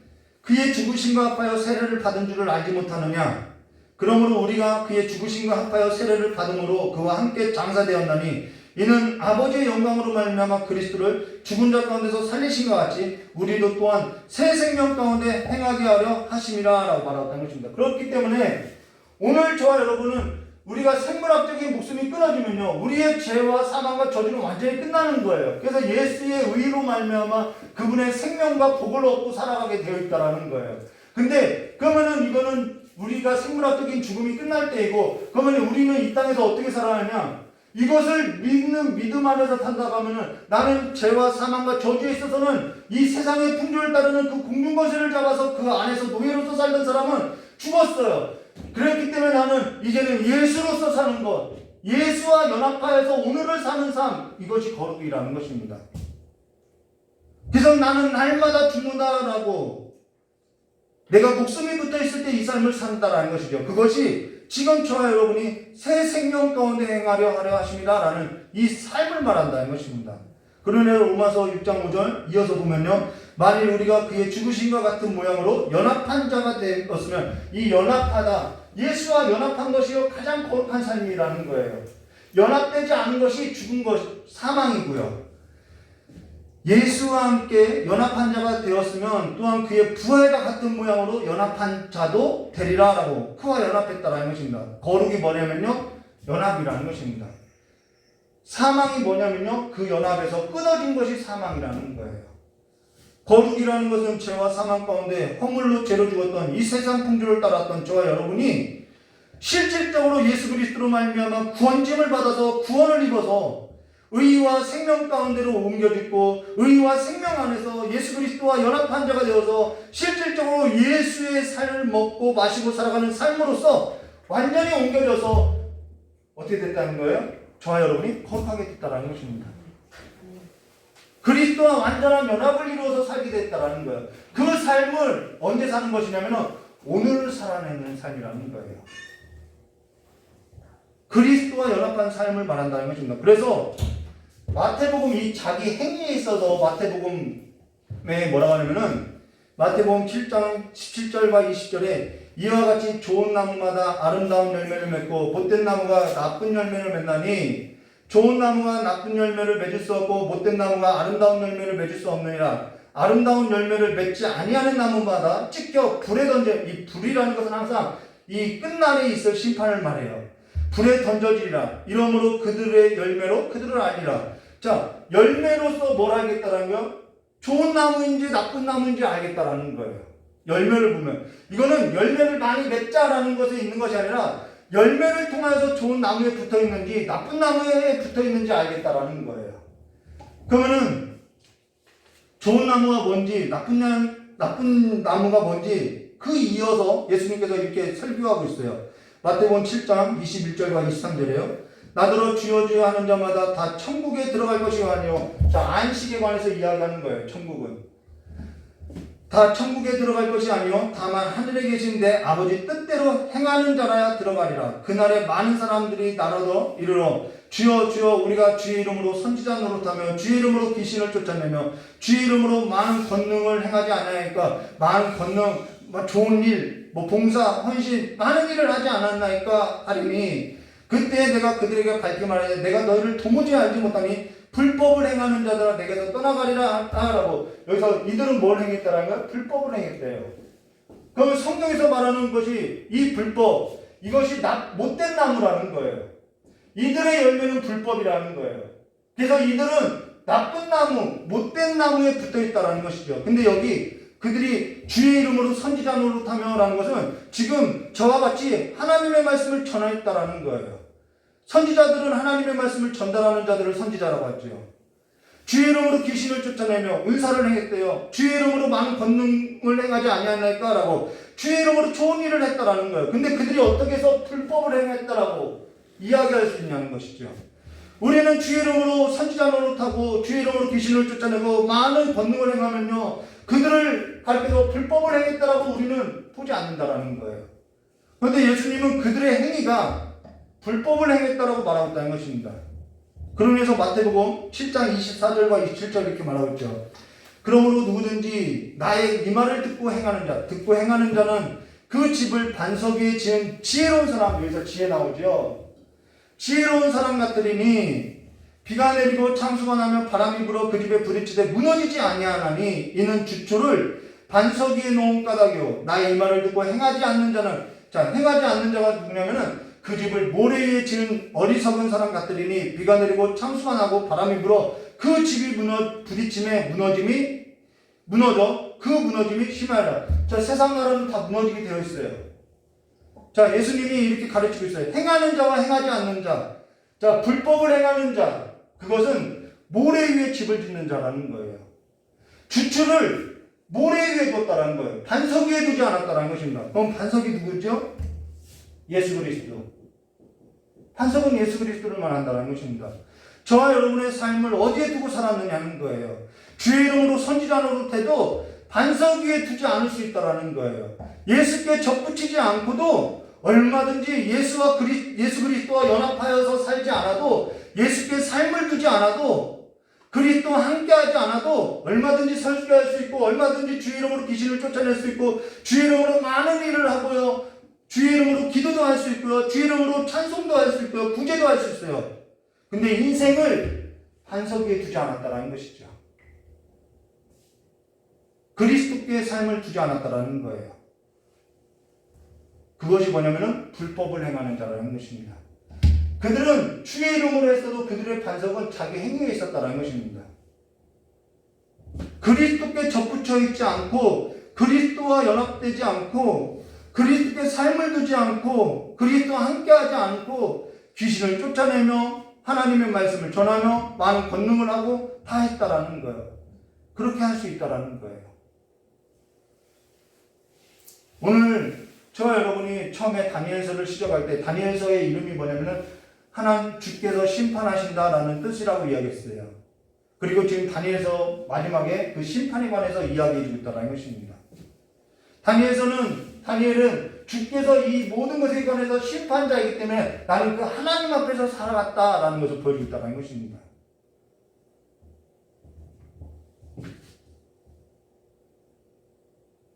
S2: 그의 죽으심과 합하여 세례를 받은 줄을 알지 못하느냐? 그러므로 우리가 그의 죽으심과 합하여 세례를 받음으로 그와 함께 장사되었나니 이는 아버지의 영광으로 말미암아 그리스도를 죽은 자 가운데서 살리신 것 같이 우리도 또한 새 생명 가운데 행하게 하려 하심이라 라고 말하였다는 것입니다. 그렇기 때문에 오늘 저와 여러분은 우리가 생물학적인 목숨이 끊어지면요, 우리의 죄와 사망과 저주는 완전히 끝나는 거예요. 그래서 예수의 의로 말미암아 그분의 생명과 복을 얻고 살아가게 되어 있다라는 거예요. 근데 그러면은 이거는 우리가 생물학적인 죽음이 끝날 때이고, 그러면 우리는 이 땅에서 어떻게 살아가냐? 이것을 믿는 믿음 안에서 탄다고 하면은 나는 죄와 사망과 저주에 있어서는 이 세상의 풍조를 따르는 그 공중거세를 잡아서 그 안에서 노예로서 살던 사람은 죽었어요. 그렇기 때문에 나는 이제는 예수로서 사는 것, 예수와 연합하여서 오늘을 사는 삶, 이것이 거룩이라는 것입니다. 그래서 나는 날마다 죽는다라고 내가 목숨이 붙어있을 때 이 삶을 산다라는 것이죠. 그것이 지금 저와 여러분이 새 생명 가운데 행하려 하려 하심이다라는 이 삶을 말한다는 것입니다. 그러나 로마서 6장 5절 이어서 보면요, 만일 우리가 그의 죽으심과 같은 모양으로 연합한 자가 되었으면, 이 연합하다, 예수와 연합한 것이 가장 거룩한 삶이라는 거예요. 연합되지 않은 것이 죽은 것, 사망이고요. 예수와 함께 연합한 자가 되었으면 또한 그의 부활과 같은 모양으로 연합한 자도 되리라 라고, 그와 연합했다라는 것입니다. 거룩이 뭐냐면요, 연합이라는 것입니다. 사망이 뭐냐면요, 그 연합에서 끊어진 것이 사망이라는 거예요. 거룩이라는 것은 죄와 사망 가운데 허물로 죄로 죽었던 이 세상 풍조를 따랐던 저와 여러분이 실질적으로 예수 그리스도로 말미암아 구원짐을 받아서 구원을 입어서 의와 생명 가운데로 옮겨짓고 의와 생명 안에서 예수 그리스도와 연합한 자가 되어서 실질적으로 예수의 살을 먹고 마시고 살아가는 삶으로서 완전히 옮겨져서 어떻게 됐다는 거예요? 저와 여러분이 거룩하게 됐다는 것입니다. 그리스도와 완전한 연합을 이루어서 살게 됐다는 거예요. 그 삶을 언제 사는 것이냐면 오늘 살아내는 삶이라는 거예요. 그리스도와 연합한 삶을 말한다는 것입니다. 그래서 마태복음 이 자기 행위에 있어서 마태복음에 뭐라고 하냐면은 마태복음 7장 17절과 20절에 이와 같이 좋은 나무마다 아름다운 열매를 맺고 못된 나무가 나쁜 열매를 맺나니 좋은 나무가 나쁜 열매를 맺을 수 없고 못된 나무가 아름다운 열매를 맺을 수 없느니라. 아름다운 열매를 맺지 아니하는 나무마다 찢겨 불에 던져, 이 불이라는 것은 항상 이 끝날에 있을 심판을 말해요. 불에 던져지리라. 이러므로 그들의 열매로 그들을 알리라. 자, 열매로서 뭘 알겠다라는 거요? 좋은 나무인지 나쁜 나무인지 알겠다라는 거예요. 열매를 보면. 이거는 열매를 많이 맺자라는 것에 있는 것이 아니라 열매를 통해서 좋은 나무에 붙어 있는지 나쁜 나무에 붙어 있는지 알겠다라는 거예요. 그러면은 좋은 나무가 뭔지 나쁜 나무가 뭔지 그 이어서 예수님께서 이렇게 설교하고 있어요. 마태복음 7장 21절과 23절이에요. 나더러 주여 주여 하는 자마다 다 천국에 들어갈 것이 아니요. 자, 안식에 관해서 이야기하는 거예요. 천국은 다 천국에 들어갈 것이 아니요 다만 하늘에 계신 내 아버지 뜻대로 행하는 자라야 들어가리라. 그날에 많은 사람들이 나더러 이르러 주여 주여 우리가 주의 이름으로 선지자 노릇하며 주의 이름으로 귀신을 쫓아내며 주의 이름으로 많은 권능을 행하지 않으니까, 많은 권능, 좋은 일, 봉사, 헌신, 많은 일을 하지 않았나이까 하리니, 그때 내가 그들에게 밝히 말하되 내가 너희를 도무지 알지 못하니 불법을 행하는 자들아 내게서 떠나가리라 하라고. 여기서 이들은 뭘 행했다라는 거예요? 불법을 행했대요. 그럼 성경에서 말하는 것이 이 불법, 이것이 못된 나무라는 거예요. 이들의 열매는 불법이라는 거예요. 그래서 이들은 나쁜 나무, 못된 나무에 붙어 있다라는 것이죠. 근데 여기 그들이 주의 이름으로 선지자 노릇하며 라는 것은 지금 저와 같이 하나님의 말씀을 전하였다라는 거예요. 선지자들은 하나님의 말씀을 전달하는 자들을 선지자라고 하죠. 주의 이름으로 귀신을 쫓아내며 은사를 행했대요. 주의 이름으로 많은 권능을 행하지 아니하나이까 라고 주의 이름으로 좋은 일을 했다라는 거예요. 근데 그들이 어떻게 해서 불법을 행했다라고 이야기할 수 있냐는 것이죠. 우리는 주의 이름으로 선지자 노릇하고 주의 이름으로 귀신을 쫓아내고 많은 권능을 행하면요, 그들을 가리켜서 불법을 행했다라고 우리는 보지 않는다라는 거예요. 그런데 예수님은 그들의 행위가 불법을 행했다라고 말하고 있다는 것입니다. 그러면서 마태복음 7장 24절과 27절 이렇게 말하고 있죠. 그러므로 누구든지 나의 이 말을 듣고 행하는 자는 그 집을 반석 위에 지은 지혜로운 사람, 여기서 지혜 나오죠. 지혜로운 사람 같으리니 비가 내리고 창수가 나며 바람이 불어 그 집에 부딪히되 무너지지 아니하나니 이는 주초를 반석 위에 놓은 까닭이요 나의 이 말을 듣고 행하지 않는 자는, 자, 행하지 않는 자가 누구냐면은 그 집을 모래 위에 지은 어리석은 사람 같으리니 비가 내리고 창수가 나고 바람이 불어 그 집이 무너져 그 무너짐이 심하여라. 자, 세상 나라는 다 무너지게 되어 있어요. 자, 예수님이 이렇게 가르치고 있어요. 행하는 자와 행하지 않는 자. 자, 불법을 행하는 자, 그것은 모래 위에 집을 짓는 자라는 거예요. 주추를 모래 위에 뒀다라는 거예요. 반석 위에 두지 않았다라는 것입니다. 그럼 반석이 누구죠? 예수 그리스도. 반석은 예수 그리스도를 말한다는 것입니다. 저와 여러분의 삶을 어디에 두고 살았느냐는 거예요. 주의 이름으로 선지자 노릇해도 반석 위에 두지 않을 수 있다라는 거예요. 예수께 접붙이지 않고도 얼마든지 예수 그리스도와 연합하여서 살지 않아도, 예수께 삶을 두지 않아도, 그리스도와 함께하지 않아도 얼마든지 설교할 수 있고, 얼마든지 주의 이름으로 귀신을 쫓아낼 수 있고, 주의 이름으로 많은 일을 하고요, 주의 이름으로 기도도 할 수 있고요, 주의 이름으로 찬송도 할 수 있고요, 구제도 할 수 있어요. 근데 인생을 반석 위에 두지 않았다라는 것이죠. 그리스도께 삶을 두지 않았다라는 거예요. 그것이 뭐냐면은 불법을 행하는 자라는 것입니다. 그들은 주의 이름으로 했어도 그들의 반석은 자기 행위에 있었다는 것입니다. 그리스도께 접붙여 있지 않고, 그리스도와 연합되지 않고, 그리스도께 삶을 두지 않고, 그리스도와 함께하지 않고 귀신을 쫓아내며 하나님의 말씀을 전하며 많은 권능을 하고 다 했다라는 거예요. 그렇게 할 수 있다라는 거예요. 오늘 저와 여러분이 처음에 다니엘서를 시작할 때 다니엘서의 이름이 뭐냐면은 하나님 주께서 심판하신다라는 뜻이라고 이야기했어요. 그리고 지금 다니엘서 마지막에 그 심판에 관해서 이야기해주고 있다는 것입니다. 다니엘은 주께서 이 모든 것에 관해서 심판자이기 때문에 나는 그 하나님 앞에서 살아갔다라는 것을 보여주고 있다는 것입니다.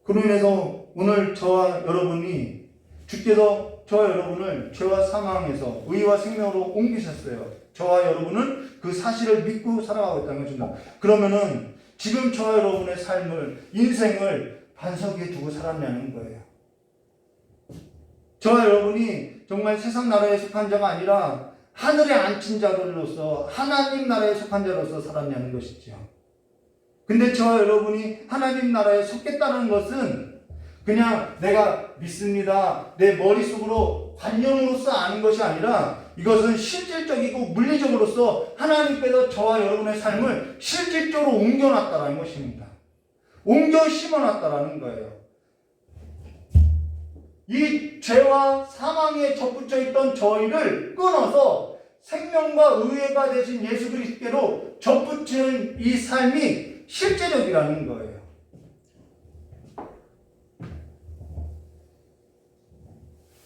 S2: 그로 인해서 오늘 저와 여러분이, 주께서 저와 여러분을 죄와 사망에서 의와 생명으로 옮기셨어요. 저와 여러분은 그 사실을 믿고 살아가고 있다는 것입니다. 그러면은 지금 저와 여러분의 삶을, 인생을 반석 위에 두고 살았냐는 거예요. 저와 여러분이 정말 세상 나라에 속한 자가 아니라 하늘에 앉힌 자들로서 하나님 나라에 속한 자로서 살았냐는 것이죠. 근데 저와 여러분이 하나님 나라에 속겠다는 것은 그냥 내가 믿습니다, 내 머릿속으로 관념으로서 아는 것이 아니라 이것은 실질적이고 물리적으로서 하나님께서 저와 여러분의 삶을 실질적으로 옮겨놨다는 것입니다. 옮겨 심어놨다는 거예요. 이 죄와 사망에 접붙여 있던 저희를 끊어서 생명과 의회가 되신 예수 그리스도로 접붙이는 이 삶이 실제적이라는 거예요.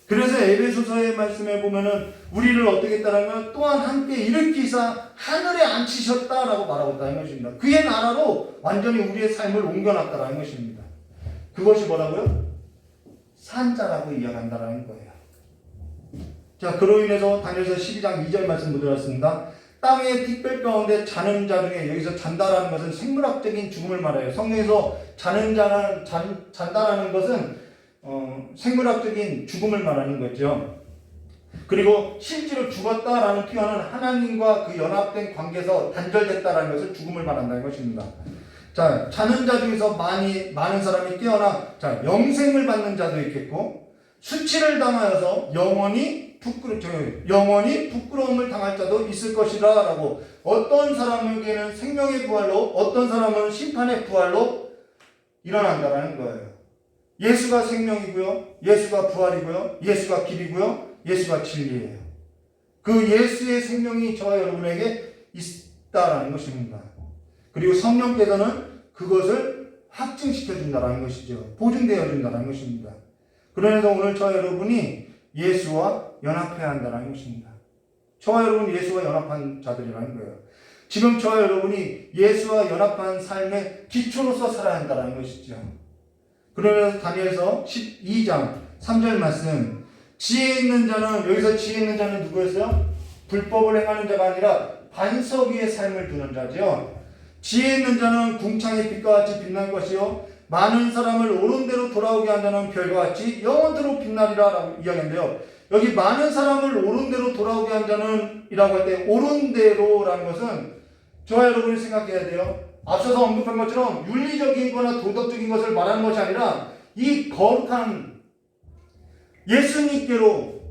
S2: 그래서 에베소서의 말씀에 보면은 우리를 어떻게 했다라면 또한 함께 일으키사 하늘에 앉히셨다라고 말하고 있다는 것입니다. 그의 나라로 완전히 우리의 삶을 옮겨놨다라는 것입니다. 그것이 뭐라고요? 산자라고 이야기한다라는 거예요. 자, 그로 인해서 다니엘서 12장 2절 말씀 보도록 땅의 뒷별 가운데 자는 자 중에, 여기서 잔다라는 것은 생물학적인 죽음을 말해요. 성경에서 잔다라는 것은 생물학적인 죽음을 말하는 거죠. 그리고 실제로 죽었다라는 표현은 하나님과 그 연합된 관계에서 단절됐다라는 것을 죽음을 말한다는 것입니다. 자, 자는 자 중에서 많은 사람이 깨어나, 자, 영생을 받는 자도 있겠고, 수치를 당하여서 영원히 부끄러움을 당할 자도 있을 것이라 라고, 어떤 사람에게는 생명의 부활로, 어떤 사람은 심판의 부활로 일어난다라는 거예요. 예수가 생명이고요, 예수가 부활이고요, 예수가 길이고요, 예수가 진리예요. 그 예수의 생명이 저와 여러분에게 있다라는 것입니다. 그리고 성령께서는 그것을 확증시켜준다라는 것이죠. 보증되어준다라는 것입니다. 그러면서 오늘 저와 여러분이 예수와 연합해야 한다는 것입니다. 저와 여러분 예수와 연합한 자들이라는 거예요. 지금 저와 여러분이 예수와 연합한 삶의 기초로서 살아야 한다는 것이죠. 그러면서 다니엘서 12장 3절 말씀, 지혜 있는 자는, 여기서 지혜 있는 자는 누구였어요? 불법을 행하는 자가 아니라 반석 위에 삶을 두는 자죠. 지혜 있는 자는 궁창의 빛과 같이 빛날 것이요, 많은 사람을 옳은 대로 돌아오게 한 자는 별과 같이 영원토록 빛나리라 라고 이야기하는데요. 여기 많은 사람을 옳은 대로 돌아오게 한 자는 이라고 할 때 옳은 대로라는 것은 저와 여러분이 생각해야 돼요. 앞서서 언급한 것처럼 윤리적인 거나 도덕적인 것을 말하는 것이 아니라 이 거룩한 예수님께로,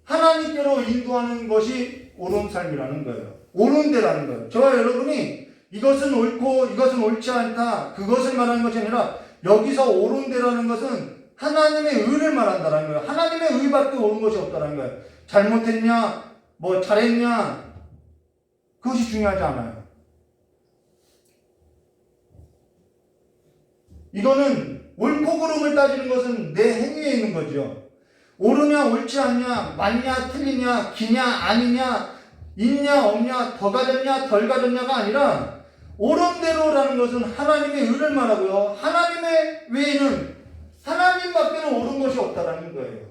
S2: 하나님께로 인도하는 것이 옳은 삶이라는 거예요. 옳은 데라는 거예요. 저와 여러분이 이것은 옳고 이것은 옳지 않다, 그것을 말하는 것이 아니라 여기서 옳은 데라는 것은 하나님의 의를 말한다는 거예요. 하나님의 의밖에 옳은 것이 없다는 거예요. 잘못했냐, 뭐 잘했냐, 그것이 중요하지 않아요. 이거는 옳고 그름을 따지는 것은 내 행위에 있는 거죠. 옳으냐 옳지 않냐, 맞냐 틀리냐, 기냐 아니냐, 있냐 없냐, 더 가졌냐 덜 가졌냐가 아니라 옳은 대로라는 것은 하나님의 의를 말하고요. 하나님의 외에는 하나님밖에는 옳은 것이 없다라는 거예요.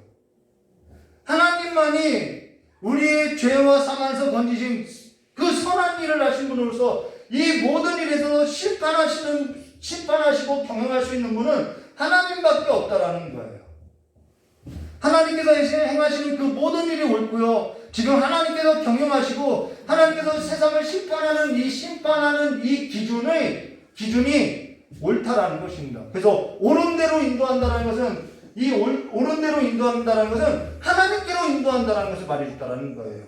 S2: 하나님만이 우리의 죄와 사망에서 건지신 그 선한 일을 하신 분으로서 이 모든 일에서 심판하시고 경영할 수 있는 분은 하나님밖에 없다라는 거예요. 하나님께서 행하시는 그 모든 일이 옳고요. 지금 하나님께서 경영하시고 하나님께서 세상을 심판하는 이 기준이 옳다라는 것입니다. 그래서 옳은 대로 인도한다라는 것은 옳은 대로 인도한다라는 것은 하나님께로 인도한다라는 것을 말해줬다라는 거예요.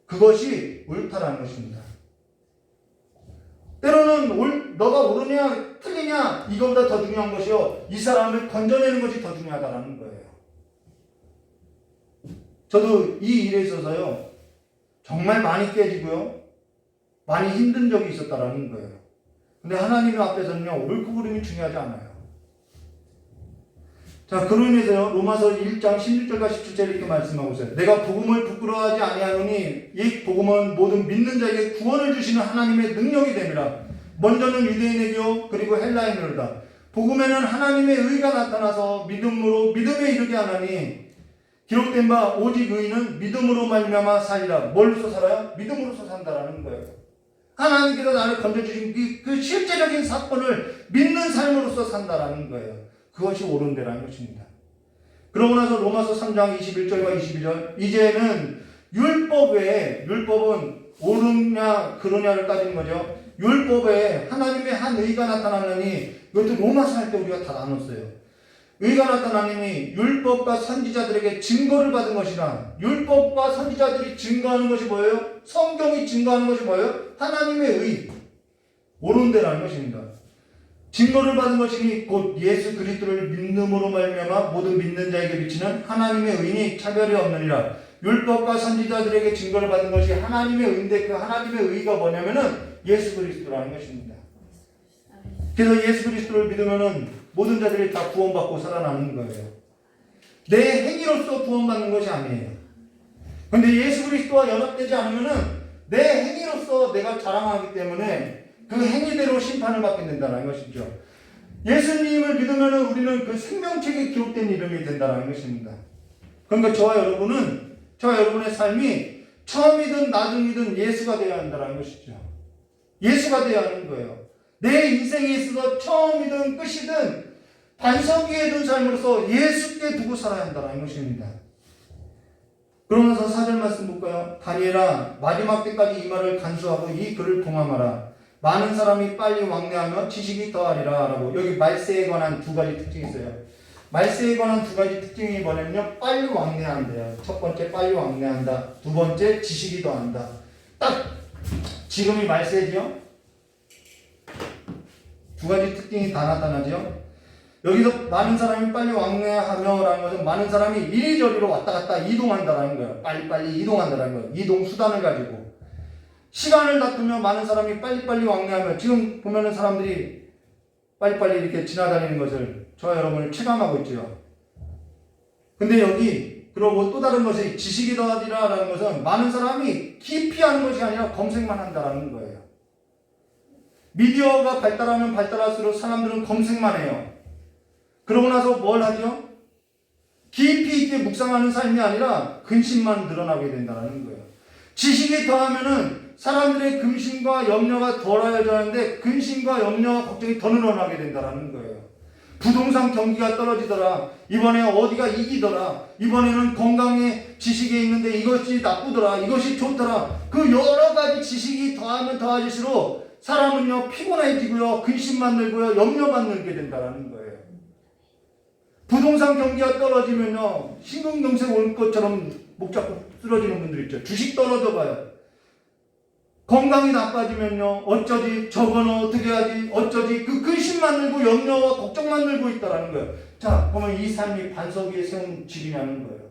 S2: 그것이 옳다라는 것입니다. 때로는 너가 옳으냐 틀리냐 이거보다 더 중요한 것이요, 이 사람을 건져내는 것이 더 중요하다라는 거예요. 저도 이 일에 있어서요 정말 많이 깨지고요 많이 힘든 적이 있었다라는 거예요. 근데 하나님 앞에서는요 옳고 그름이 중요하지 않아요. 자, 그로 인해서요 로마서 1장 16절과 17절에 이렇게 말씀하고 있어요. 내가 복음을 부끄러워하지 아니하노니 이 복음은 모든 믿는 자에게 구원을 주시는 하나님의 능력이 됨이라. 먼저는 유대인에게요 그리고 헬라인으로다. 복음에는 하나님의 의가 나타나서 믿음으로 믿음에 이르게 하나니 기록된 바 오직 의인은 믿음으로 말미암아 살리라. 뭘로서 살아요? 믿음으로서 산다라는 거예요. 하나님께서 나를 건져주신 그 실제적인 사건을 믿는 삶으로서 산다라는 거예요. 그것이 옳은 데라는 것입니다. 그러고 나서 로마서 3장 21절과 22절, 이제는 율법 외에, 율법은 옳으냐 그러냐를 따지는 거죠. 율법 외에 하나님의 한 의가 나타나느니, 이것도 로마서 할 때 우리가 다 나눴어요. 의가 나타나느니 율법과 선지자들에게 증거를 받은 것이라. 율법과 선지자들이 증거하는 것이 뭐예요? 성경이 증거하는 것이 뭐예요? 하나님의 의, 옳은 데라는 것입니다. 증거를 받은 것이니 곧 예수 그리스도를 믿음으로 말미암아 모든 믿는 자에게 비치는 하나님의 의니 차별이 없느니라. 율법과 선지자들에게 증거를 받은 것이 하나님의 의인데, 그 하나님의 의가 뭐냐면은 예수 그리스도라는 것입니다. 그래서 예수 그리스도를 믿으면은 모든 자들이 다 구원받고 살아나는 거예요. 내 행위로서 구원받는 것이 아니에요. 근데 예수 그리스도와 연합되지 않으면은 내 행위로서 내가 자랑하기 때문에 그 행위대로 심판을 받게 된다는 것이죠. 예수님을 믿으면 우리는 그 생명책에 기록된 이름이 된다는 것입니다. 그러니까 저와 여러분의 삶이 처음이든 나중이든 예수가 되어야 한다는 것이죠. 예수가 되어야 하는 거예요. 내 인생에 있어서 처음이든 끝이든 반석 위에 둔 삶으로서 예수께 두고 살아야 한다는 것입니다. 그러면서 4절 말씀 볼까요? 다니엘아, 마지막 때까지 이 말을 간수하고 이 글을 봉함하라. 많은 사람이 빨리 왕래하며 지식이 더하리라. 라고. 여기 말세에 관한 두 가지 특징이 있어요. 말세에 관한 두 가지 특징이 뭐냐면요, 빨리 왕래한대요. 첫 번째 빨리 왕래한다. 두 번째 지식이 더한다. 딱 지금이 말세죠. 두 가지 특징이 다 나타나죠. 여기서 많은 사람이 빨리 왕래하며 라는 것은 많은 사람이 이리저리로 왔다 갔다 이동한다라는 거예요. 빨리빨리 이동한다라는 거예요. 이동 수단을 가지고 시간을 다투며 많은 사람이 빨리빨리 왕래하며, 지금 보면은 사람들이 빨리빨리 이렇게 지나다니는 것을 저와 여러분을 체감하고 있죠. 근데 여기 그러고 또 다른 것이 지식이 더하리라라는 것은 많은 사람이 깊이 하는 것이 아니라 검색만 한다라는 거예요. 미디어가 발달하면 발달할수록 사람들은 검색만 해요. 그러고 나서 뭘 하죠? 깊이 있게 묵상하는 삶이 아니라 근심만 늘어나게 된다는 거예요. 지식이 더하면은 사람들의 근심과 염려가 덜어져야하는데 근심과 염려와 걱정이 더 늘어나게 된다는 거예요. 부동산 경기가 떨어지더라. 이번에 어디가 이기더라. 이번에는 건강에 지식이 있는데 이것이 나쁘더라. 이것이 좋더라. 그 여러 가지 지식이 더하면 더해질수록 사람은요 피곤해지고요, 근심만 늘고요, 염려만 늘게 된다는 거예요. 부동산 경기가 떨어지면요 심근경색 올 것처럼 목 잡고 쓰러지는 분들 있죠. 주식 떨어져 봐요. 건강이 나빠지면요. 어쩌지? 저거는 어떻게 하지? 어쩌지? 그 근심만 들고 염려와 걱정만 들고 있다라는 거예요. 자, 그러면 이 삶이 반석 위에 세운 집이냐는 거예요.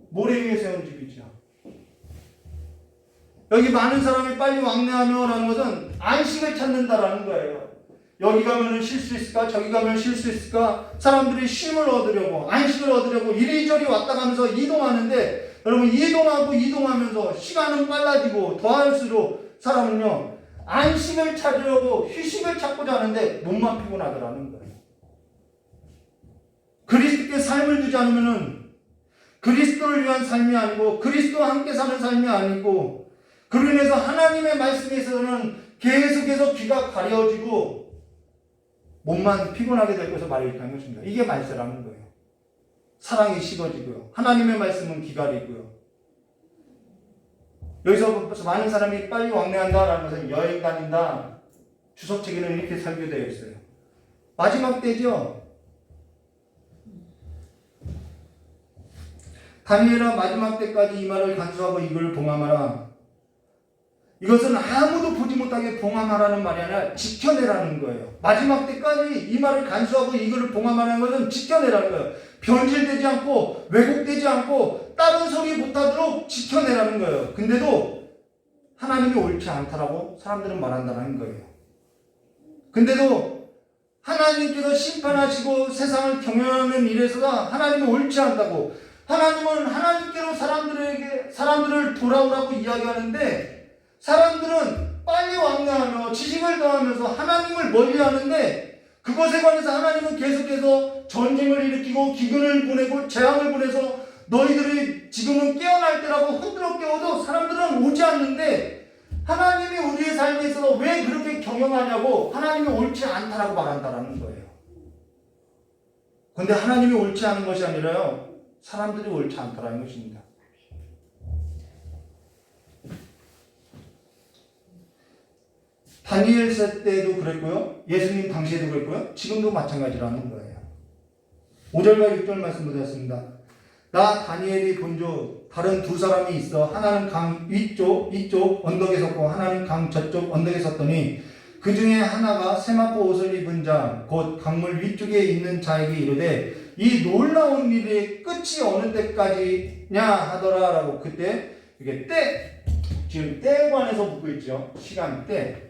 S2: 모래 위에 세운 집이죠. 여기 많은 사람이 빨리 왕래하며라는 것은 안식을 찾는다라는 거예요. 여기 가면은 쉴 수 있을까? 저기 가면 쉴 수 있을까? 사람들이 쉼을 얻으려고, 안식을 얻으려고 이리저리 왔다 가면서 이동하는데, 여러분 이동하면서 시간은 빨라지고 더할수록 사람은요 안식을 찾으려고 휴식을 찾고자 하는데 몸만 피곤하더라는 거예요. 그리스도께 삶을 주지 않으면은 그리스도를 위한 삶이 아니고 그리스도와 함께 사는 삶이 아니고 그로 인해서 하나님의 말씀에 있어서는 계속해서 귀가 가려지고 몸만 피곤하게 될 것을 말해있다는 것입니다. 이게 말세라는 거예요. 사랑이 식어지고요. 하나님의 말씀은 기다리고요. 여기서 많은 사람이 빨리 왕래한다라는 것은 여행 다닌다. 주석책에는 이렇게 설교되어 있어요. 마지막 때죠. 다니엘아 마지막 때까지 이 말을 간수하고 이걸 봉함하라. 이것은 아무도 보지 못하게 봉함하라는 말이 아니라 지켜내라는 거예요. 마지막 때까지 이 말을 간수하고 이거를 봉함하라는 것은 지켜내라는 거예요. 변질되지 않고 왜곡되지 않고 다른 소리 못하도록 지켜내라는 거예요. 근데도 하나님이 옳지 않다라고 사람들은 말한다는 거예요. 근데도 하나님께서 심판하시고 세상을 경영하는 일에서 하나님이 옳지 않다고 하나님은 하나님께로 사람들을 돌아오라고 이야기하는데 사람들은 빨리 왕래하며 지식을 더하면서 하나님을 멀리하는데 그것에 관해서 하나님은 계속해서 전쟁을 일으키고 기근을 보내고 재앙을 보내서 너희들이 지금은 깨어날 때라고 흔들어 깨워도 사람들은 오지 않는데 하나님이 우리의 삶에 있어서 왜 그렇게 경영하냐고 하나님이 옳지 않다라고 말한다라는 거예요. 그런데 하나님이 옳지 않은 것이 아니라요. 사람들이 옳지 않다라는 것입니다. 다니엘 때도 그랬고요. 예수님 당시에도 그랬고요. 지금도 마찬가지라는 거예요. 5절과 6절 말씀 보셨습니다. 나 다니엘이 본즉 다른 두 사람이 있어 하나는 강 이쪽 언덕에 섰고 하나는 강 저쪽 언덕에 섰더니 그 중에 하나가 세마포 옷을 입은 자 곧 강물 위쪽에 있는 자에게 이르되 이 놀라운 일의 끝이 어느 때까지냐 하더라라고. 그때 이게 지금 때에 관해서 묻고 있죠. 시간 때.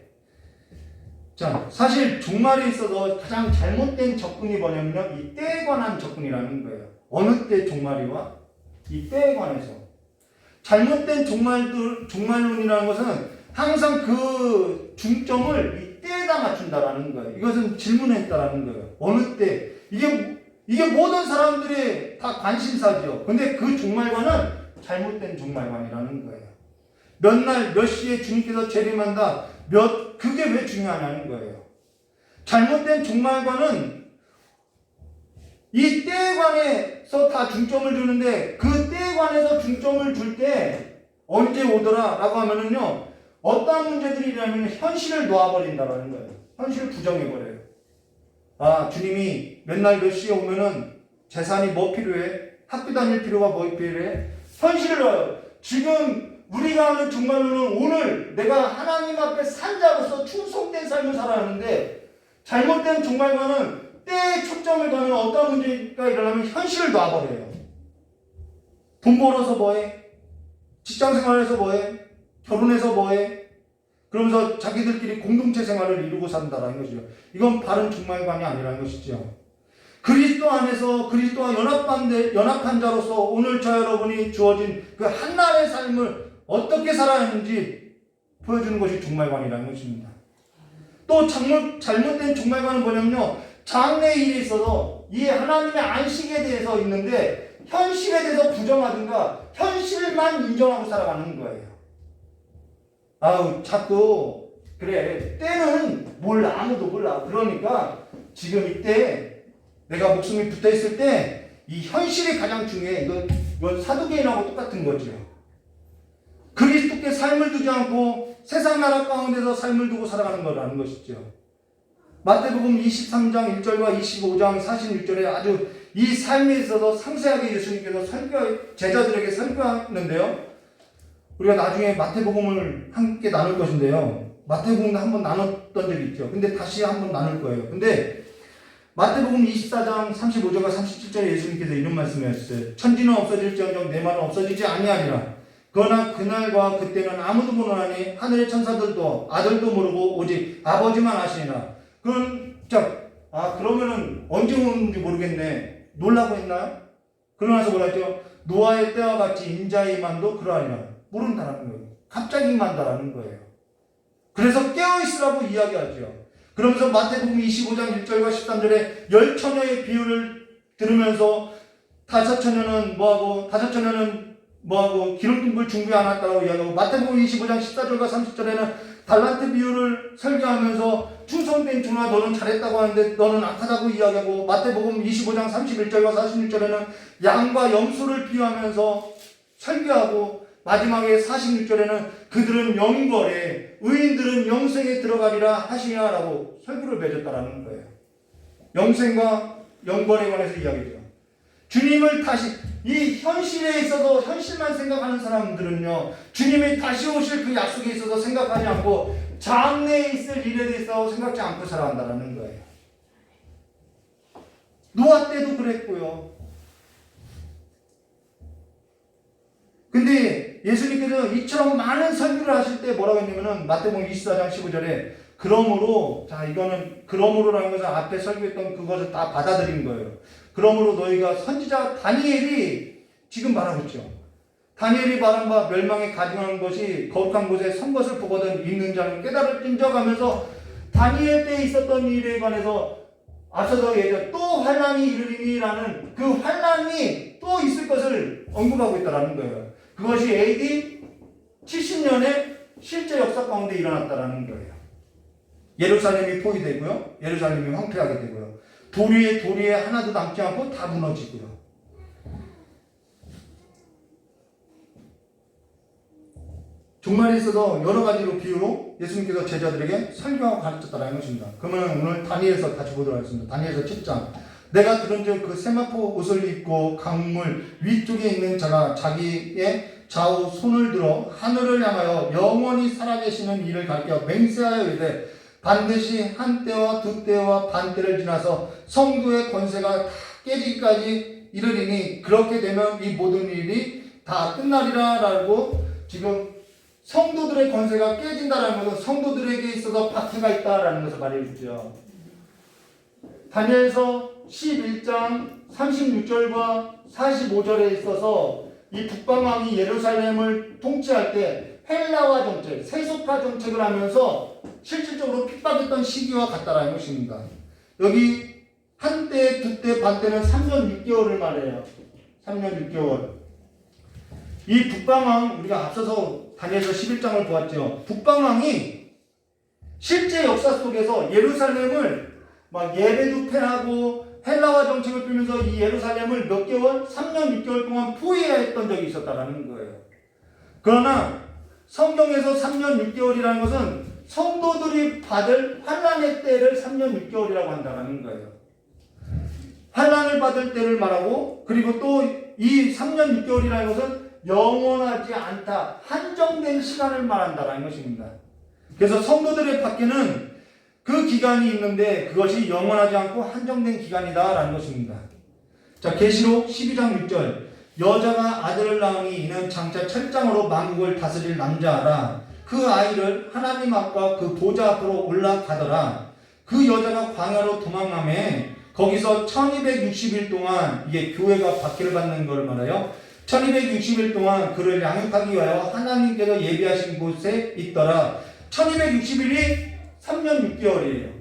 S2: 자, 사실 종말에 있어서 가장 잘못된 접근이 뭐냐면요. 이 때에 관한 접근이라는 거예요. 어느 때 종말이와 이 때에 관해서. 잘못된 종말론이라는 것은 항상 그 중점을 이 때에다 맞춘다라는 거예요. 이것은 질문했다라는 거예요. 어느 때. 이게 모든 사람들의 다 관심사죠. 근데 그 종말관은 잘못된 종말관이라는 거예요. 몇 날, 몇 시에 주님께서 재림한다. 그게 왜 중요하냐는 거예요. 잘못된 종말관은 이 때에 관해서 다 중점을 두는데 그 때에 관해서 중점을 둘 때 언제 오더라 라고 하면은요, 어떠한 문제들이 일어나면 현실을 놓아버린다라는 거예요. 현실을 부정해버려요. 아, 주님이 맨날 몇 시에 오면은 재산이 뭐 필요해? 학교 다닐 필요가 뭐 필요해? 현실을 놔요. 지금 우리가 하는 종말론은 오늘 내가 하나님 앞에 산 자로서 충성된 삶을 살아가는데 잘못된 종말관은 때에 초점을 두면 어떤 문제가 일어나면 현실을 놔버려요. 돈 벌어서 뭐해? 직장생활에서 뭐해? 결혼해서 뭐해? 그러면서 자기들끼리 공동체 생활을 이루고 산다라는 것이죠. 이건 바른 종말관이 아니라는 것이죠. 그리스도 안에서 그리스도와 연합한 자로서 오늘 저 여러분이 주어진 그 한날의 삶을 어떻게 살아야 하는지 보여주는 것이 종말관이라는 것입니다. 또 잘못된 종말관은 뭐냐면요. 장래의 일이 있어서 이 하나님의 안식에 대해서 있는데 현실에 대해서 부정하든가 현실만 인정하고 살아가는 거예요. 아우 자꾸 그래 때는 몰라 아무도 몰라 그러니까 지금 이때 내가 목숨이 붙어있을 때 이 현실이 가장 중요해. 이건 사두개인하고 똑같은 거죠. 그리스도께 삶을 두지 않고 세상 나라 가운데서 삶을 두고 살아가는 거라는 것이죠. 마태복음 23장 1절과 25장 46절에 아주 이 삶에 있어서 상세하게 예수님께서 제자들에게 설교하는데요. 우리가 나중에 마태복음을 함께 나눌 것인데요. 마태복음도 한번 나눴던 적이 있죠. 근데 다시 한번 나눌 거예요. 근데 마태복음 24장 35절과 37절에 예수님께서 이런 말씀을 하셨어요. 천지는 없어질지언정 내 말은 없어지지 아니하리라. 그러나 그날과 그때는 아무도 모르나니 하늘의 천사들도 아들도 모르고 오직 아버지만 아시니라. 그러면은 언제 오는지 모르겠네. 놀라고 했나요? 그러나서 뭐라 했죠? 노아의 때와 같이 인자의 임함도 그러하리라. 모른다라는 거예요. 갑자기 임한다라는 거예요. 그래서 깨어있으라고 이야기하죠. 그러면서 마태복음 25장 1절과 13절에 10처녀의 비유를 들으면서 5처녀는 뭐하고 기름통을 준비 안 했다고 이야기하고, 마태복음 25장 14절과 30절에는 달란트 비유를 설교하면서 충성된 종아 너는 잘했다고 하는데 너는 악하다고 이야기하고, 마태복음 25장 31절과 46절에는 양과 염소를 비유하면서 설교하고, 마지막에 46절에는 그들은 영벌에 의인들은 영생에 들어가리라 하시냐라고 설교를 맺었다라는 거예요. 영생과 영벌에 관해서 이야기죠. 주님을 다시, 이 현실에 있어서 현실만 생각하는 사람들은요, 주님이 다시 오실 그 약속에 있어서 생각하지 않고 장래에 있을 일에 대해서 생각지 않고 살아간다는 거예요. 노아 때도 그랬고요. 근데 예수님께서 이처럼 많은 설교를 하실 때 뭐라고 했냐면은 마태복음 24장 15절에 그러므로라는 것은 앞에 설교했던 그것을 다 받아들인 거예요. 그러므로 너희가 선지자 다니엘이 지금 말하고 있죠. 다니엘이 말한 바 멸망에 가증한 것이 거룩한 곳에 선 것을 보거든 있는 자는 깨달을진저 하면서 다니엘 때에 있었던 일에 관해서 앞서서 예전 또 환난이 이르리니라는 그 환난이 또 있을 것을 언급하고 있다는 거예요. 그것이 AD 70년에 실제 역사 가운데 일어났다는 거예요. 예루살렘이 포위되고요. 예루살렘이 황폐하게 되고요. 도리에 하나도 남지 않고 다 무너지고요. 종말에 있어서 여러 가지로 비유로 예수님께서 제자들에게 설교하고 가르쳤다는 것입니다. 그러면 오늘 다니엘서 다시 보도록 하겠습니다. 다니엘서 7장. 내가 들은즉 그 세마포 옷을 입고 강물 위쪽에 있는 자가 자기의 좌우 손을 들어 하늘을 향하여 영원히 살아계시는 이를 가리켜 맹세하여 이르되 반드시 한 때와 두 때와 반 때를 지나서 성도의 권세가 다 깨지기까지 이르리니 그렇게 되면 이 모든 일이 다 끝나리라 라고, 지금 성도들의 권세가 깨진다는 것은 성도들에게 있어서 박해가 있다라는 것을 말해주죠. 다니엘서 11장 36절과 45절에 있어서 이 북방왕이 예루살렘을 통치할 때 헬라화 정책, 세속화 정책을 하면서 실질적으로 핍박했던 시기와 같다라는 것입니다. 여기 한때, 두때, 반때는 3년 6개월을 말해요. 3년 6개월. 이 북방왕, 우리가 앞서서 다니엘서 11장을 보았죠. 북방왕이 실제 역사 속에서 예루살렘을 막 예배도 폐하고 헬라화 정책을 피면서 이 예루살렘을 몇 개월? 3년 6개월 동안 포위해야 했던 적이 있었다는 거예요. 그러나 성경에서 3년 6개월이라는 것은 성도들이 받을 환난의 때를 3년 6개월이라고 한다는 거예요. 환난을 받을 때를 말하고, 그리고 또 이 3년 6개월이라는 것은 영원하지 않다, 한정된 시간을 말한다는 것입니다. 그래서 성도들의 밖에는 그 기간이 있는데 그것이 영원하지 않고 한정된 기간이다라는 것입니다. 자, 계시록 12장 6절. 여자가 아들을 낳으니 이는 장차 철장으로 만국을 다스릴 남자라. 그 아이를 하나님 앞과 그 보좌 앞으로 올라가더라. 그 여자가 광야로 도망가매 거기서 1260일 동안, 이게 교회가 박해를 받는 걸 말해요. 1260일 동안 그를 양육하기 위하여 하나님께서 예비하신 곳에 있더라. 1260일이 3년 6개월이에요.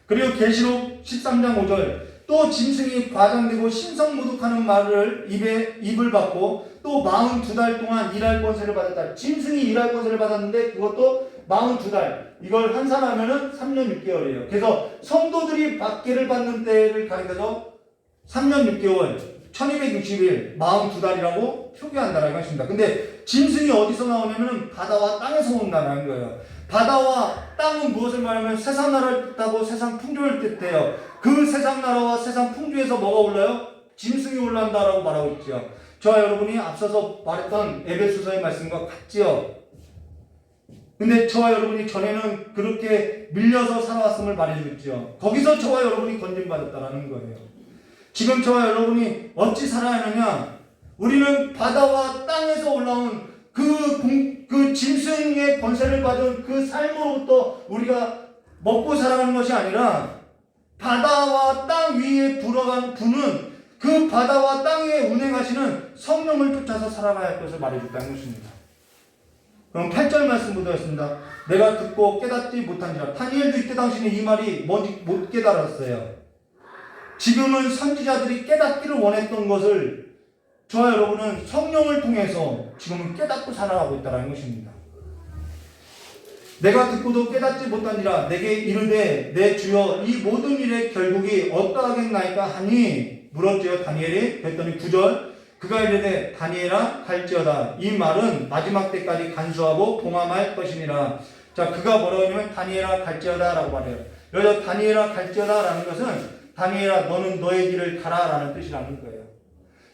S2: 그리고 계시록 13장 5절. 또 짐승이 과장되고 신성모독하는 말을 입을 받고 또 42달 동안 일할 권세를 받았다. 짐승이 일할 권세를 받았는데 그것도 42달. 이걸 환산하면은 3년 6개월이에요. 그래서 성도들이 박해를 받는 때를 가리켜서 3년 6개월, 1260일, 42달이라고 표기한다는 것입니다. 근데 짐승이 어디서 나오냐면 바다와 땅에서 온다는 거예요. 바다와 땅은 무엇을 말하면 세상 나라를 뜻하고 세상 풍조를 뜻해요. 그 세상 나라와 세상 풍조에서 뭐가 올라요? 짐승이 올라온다라고 말하고 있죠. 저와 여러분이 앞서서 말했던 에베소서의 말씀과 같지요. 근데 저와 여러분이 전에는 그렇게 밀려서 살아왔음을 말해주고 있죠. 거기서 저와 여러분이 건진받았다라는 거예요. 지금 저와 여러분이 어찌 살아야 하느냐? 우리는 바다와 땅에서 올라온 그 짐승의 권세를 받은 그 삶으로부터 우리가 먹고 살아가는 것이 아니라 바다와 땅 위에 불어간 부는 그 바다와 땅 위에 운행하시는 성령을 쫓아서 살아가야 할 것을 말해줬다는 것입니다. 그럼 8절 말씀 보도록 내가 듣고 깨닫지 못한지라. 다니엘도 이때 당시는 이 말이 뭔지 못 깨달았어요. 지금은 선지자들이 깨닫기를 원했던 것을 저와 여러분은 성령을 통해서 지금은 깨닫고 살아가고 있다는 것입니다. 내가 듣고도 깨닫지 못한지라 내게 이르되 내 주여 이 모든 일의 결국이 어떠하겠나이까 하니 물었지요. 다니엘이 그랬더니 9절 그가 이르되 다니엘아 갈지어다. 이 말은 마지막 때까지 간수하고 봉함할 것이니라. 자, 그가 뭐라고 하냐면 다니엘아 갈지어다 라고 말해요. 여기서 다니엘아 갈지어다 라는 것은 다니엘아 너는 너의 길을 가라 라는 뜻이라는 거예요.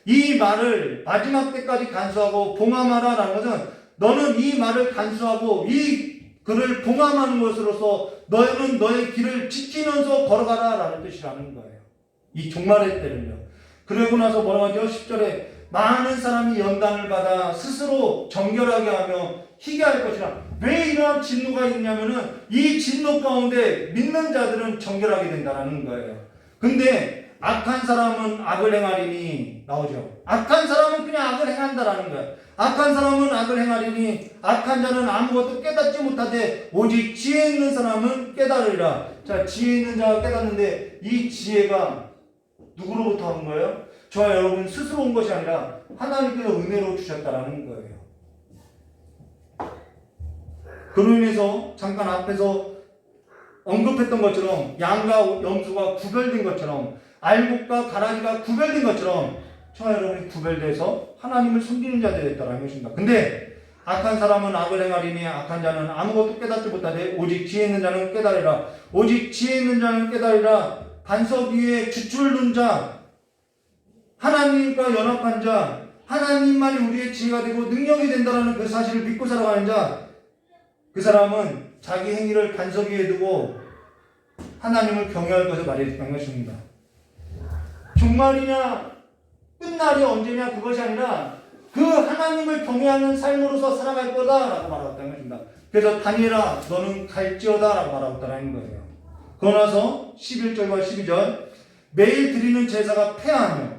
S2: 이 말을 마지막 때까지 간수하고 봉함하라 라는 것은 너는 이 말을 간수하고 이 그를 봉함하는 것으로서 너는 너의 길을 지키면서 걸어가라 라는 뜻이라는 거예요. 이 종말의 때를요. 그러고 나서 뭐라고 하죠? 10절에 많은 사람이 연단을 받아 스스로 정결하게 하며 희게 할 것이라. 왜 이러한 진노가 있냐면은 이 진노 가운데 믿는 자들은 정결하게 된다는 거예요. 근데 악한 사람은 악을 행하리니 나오죠. 악한 사람은 그냥 악을 행한다라는 거예요. 악한 사람은 악을 행하리니 악한 자는 아무것도 깨닫지 못하되 오직 지혜 있는 사람은 깨달으리라. 자, 지혜 있는 자가 깨닫는데 이 지혜가 누구로부터 온 거예요? 저와 여러분 스스로 온 것이 아니라 하나님께서 은혜로 주셨다라는 거예요. 그로 인해서 잠깐 앞에서 언급했던 것처럼 양과 염소가 구별된 것처럼 알곡과 가라지가 구별된 것처럼 저와 여러분이 구별돼서 하나님을 섬기는 자들이 됐다는 것입니다. 근데 악한 사람은 악을 행하리니 악한 자는 아무것도 깨닫지 못하되 오직 지혜 있는 자는 깨달으리라. 오직 지혜 있는 자는 깨달으리라. 반석 위에 주춤을 둔 자, 하나님과 연합한 자, 하나님만이 우리의 지혜가 되고 능력이 된다는 그 사실을 믿고 살아가는 자, 그 사람은 자기 행위를 반석 위에 두고 하나님을 경외할 것을 말해줬다는 것입니다. 종말이냐 끝날이 언제냐 그것이 아니라 그 하나님을 경외하는 삶으로서 살아갈 거다라고 말했다는 것입니다. 그래서 다니엘아 너는 갈지어다 라고 말하고 있다는 거예요. 그러고 나서 11절과 12절 매일 드리는 제사가 폐하며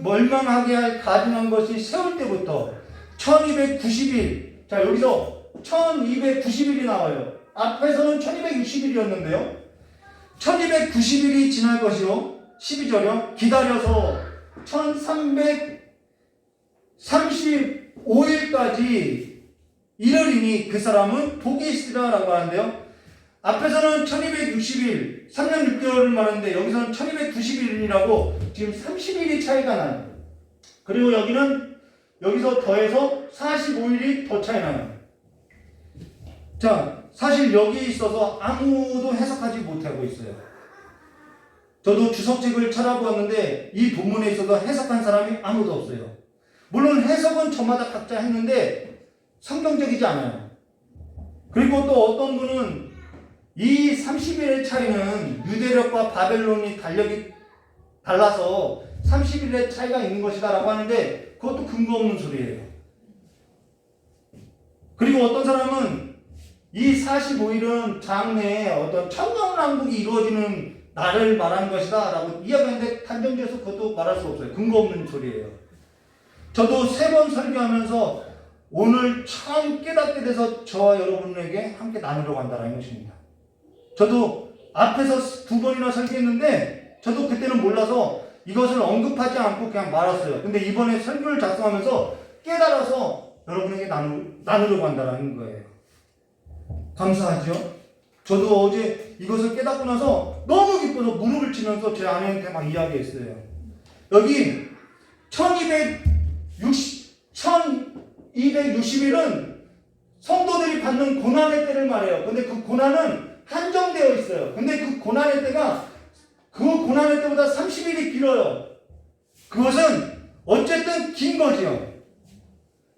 S2: 멸망하게 할 가증한 것이 세울 때부터 1290일. 자, 여기서 1290일이 나와요. 앞에서는 1260일이었는데요 1290일이 지날 것이요 12절이요 기다려서 1335일까지 이르리니 그 사람은 복이 있으리라 라고 하는데요. 앞에서는 1260일 3년 6개월을 말하는데 여기서는 1290일이라고 지금 30일이 차이가 나요. 그리고 여기서 더해서 45일이 더 차이 나요. 자, 사실 여기 있어서 아무도 해석하지 못하고 있어요. 저도 주석책을 찾아보았는데 이 본문에 있어서 해석한 사람이 아무도 없어요. 물론 해석은 저마다 각자 했는데 성경적이지 않아요. 그리고 또 어떤 분은 이 30일의 차이는 유대력과 바벨론이 달력이 달라서 30일의 차이가 있는 것이다 라고 하는데 그것도 근거 없는 소리예요. 그리고 어떤 사람은 이 45일은 장래에 어떤 천년왕국이 이루어지는 날을 말하는 것이다 라고 이야기하는데 단정지어서 그것도 말할 수 없어요. 근거 없는 소리예요. 저도 3번 설교하면서 오늘 처음 깨닫게 돼서 저와 여러분에게 함께 나누려고 한다는 것입니다. 저도 앞에서 2번이나 설교했는데 저도 그때는 몰라서 이것을 언급하지 않고 그냥 말았어요. 근데 이번에 설교를 작성하면서 깨달아서 여러분에게 나누려고 한다는 거예요. 감사하죠? 저도 어제 이것을 깨닫고 나서 너무 기뻐서 무릎을 치면서 제 아내한테 막 이야기했어요. 여기 1260일은 성도들이 받는 고난의 때를 말해요. 근데 그 고난은 한정되어 있어요. 근데 그 고난의 때가 그 고난의 때보다 30일이 길어요. 그것은 어쨌든 긴 거지요.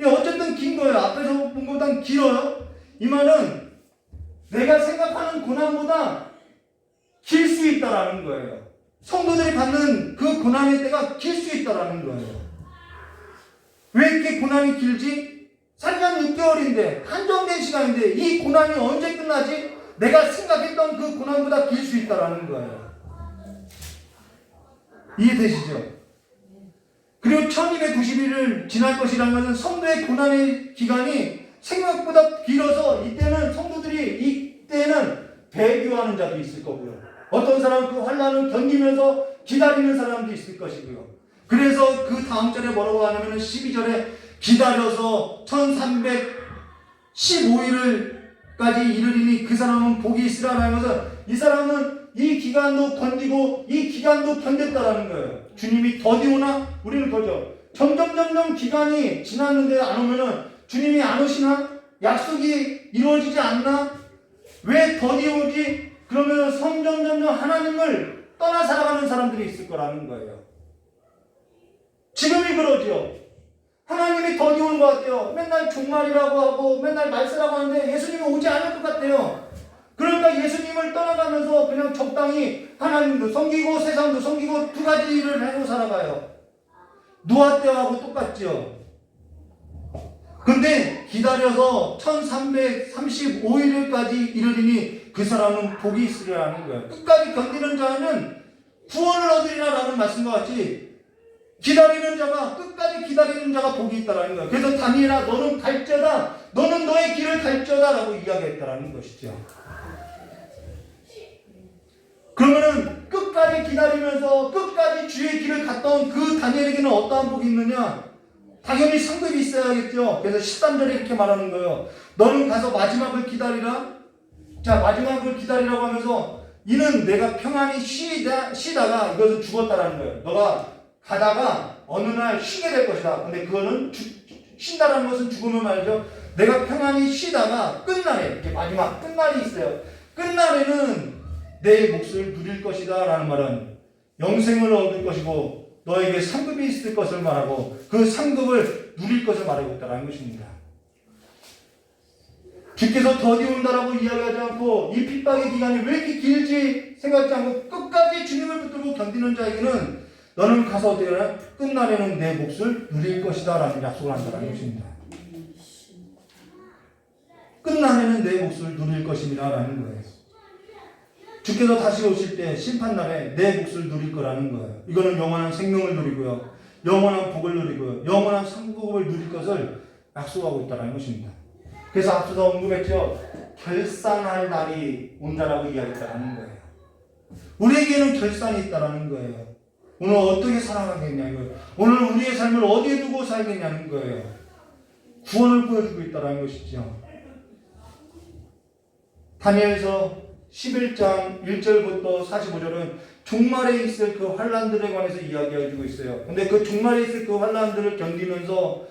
S2: 어쨌든 긴 거예요. 앞에서 본 것보다 길어요. 이 말은 내가 생각하는 고난보다 길 수 있다라는 거예요. 성도들이 받는 그 고난의 때가 길 수 있다라는 거예요. 왜 이렇게 고난이 길지? 3년 6개월인데 한정된 시간인데 이 고난이 언제 끝나지? 내가 생각했던 그 고난보다 길 수 있다라는 거예요. 이해되시죠? 그리고 1290일을 지날 것이라는 것은 성도의 고난의 기간이 생각보다 길어서 이때는 성도들이 이때는 배교하는 자도 있을 거고요. 어떤 사람은 그 환난을 견디면서 기다리는 사람도 있을 것이고요. 그래서 그 다음 절에 뭐라고 하냐면 12절에 기다려서 1315일까지 이르리니 그 사람은 복이 있으라는 것은 이 사람은 이 기간도 견디고 이 기간도 견뎠다라는 거예요. 주님이 더디오나 우리는 거죠. 점점 기간이 지났는데 안 오면은 주님이 안 오시나? 약속이 이루어지지 않나? 왜 더디오지? 그러면 점점 하나님을 떠나 살아가는 사람들이 있을 거라는 거예요. 지금이 그러죠. 하나님이 더디오는 것 같아요. 맨날 종말이라고 하고 맨날 말세라고 하는데 예수님이 오지 않을 것 같아요. 그러니까 예수님을 떠나가면서 그냥 적당히 하나님도 섬기고 세상도 섬기고 두 가지 일을 하고 살아가요. 노아 때하고 똑같죠. 근데 기다려서 1335일까지 이르리니 그 사람은 복이 있으리라는 거예요. 끝까지 견디는 자는 구원을 얻으리라는 말씀과 같이 기다리는 자가 끝까지 기다리는 자가 복이 있다라는 거예요. 그래서 다니엘아 너는 갈지어다 너는 너의 길을 갈지어다라고 이야기했다라는 것이죠. 그러면은 끝까지 기다리면서 끝까지 주의 길을 갔던 그 다니엘에게는 어떠한 복이 있느냐? 당연히 상급이 있어야겠죠. 그래서 13절에 이렇게 말하는 거예요. 너는 가서 마지막을 기다리라. 자, 마지막을 기다리라고 하면서 이는 내가 평안히 쉬다가 이것은 죽었다라는 거예요. 너가 가다가 어느 날 쉬게 될 것이다. 근데 그거는 쉰다라는 것은 죽으면 말이죠. 내가 평안히 쉬다가 끝날에 이렇게 마지막 끝날이 있어요. 끝날에는 내 몫을 누릴 것이다 라는 말은 영생을 얻을 것이고 너에게 상급이 있을 것을 말하고 그 상급을 누릴 것을 말하고 있다는 것입니다. 주께서 더디온다라고 이야기하지 않고 이 핍박의 기간이 왜 이렇게 길지 생각하지 않고 끝까지 주님을 붙들고 견디는 자에게는 너는 가서 어떻게 하냐? 끝날에는 내 몫을 누릴 것이다 라는 약속을 한다는 것입니다. 끝날에는 내 몫을 누릴 것입니다 라는 거예요. 주께서 다시 오실 때 심판날에 내 몫을 누릴 거라는 거예요. 이거는 영원한 생명을 누리고요. 영원한 복을 누리고요. 영원한 상급을 누릴 것을 약속하고 있다는 것입니다. 그래서 앞서서 언급했죠. 결산할 날이 온다라고 이야기했다는 거예요. 우리에게는 결산이 있다는 거예요. 오늘 어떻게 살아가겠냐는 거예요. 오늘 우리의 삶을 어디에 두고 살겠냐는 거예요. 구원을 보여주고 있다는 것이죠. 다니엘서 11장 1절부터 45절은 종말에 있을 그 환난들에 관해서 이야기해주고 있어요. 근데 그 종말에 있을 그 환난들을 견디면서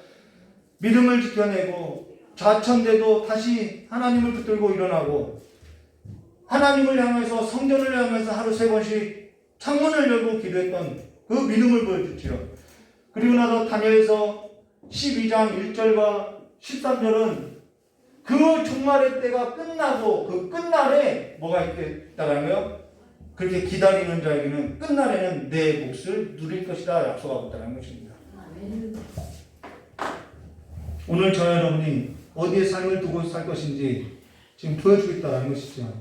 S2: 믿음을 지켜내고 좌천돼도 다시 하나님을 붙들고 일어나고 하나님을 향해서 성전을 향해서 하루 3번씩 창문을 열고 기도했던 그 믿음을 보여주죠. 그리고 나서 다니엘서 12장 1절과 13절은 그 종말의 때가 끝나고 그 끝날에 뭐가 있다는 거예요? 그렇게 기다리는 자에게는 끝날에는 내 몫을 누릴 것이다 약속하고 있다는 것입니다. 오늘 저와 여러분이 어디에 삶을 두고 살 것인지 지금 보여주고 있다는 것이죠.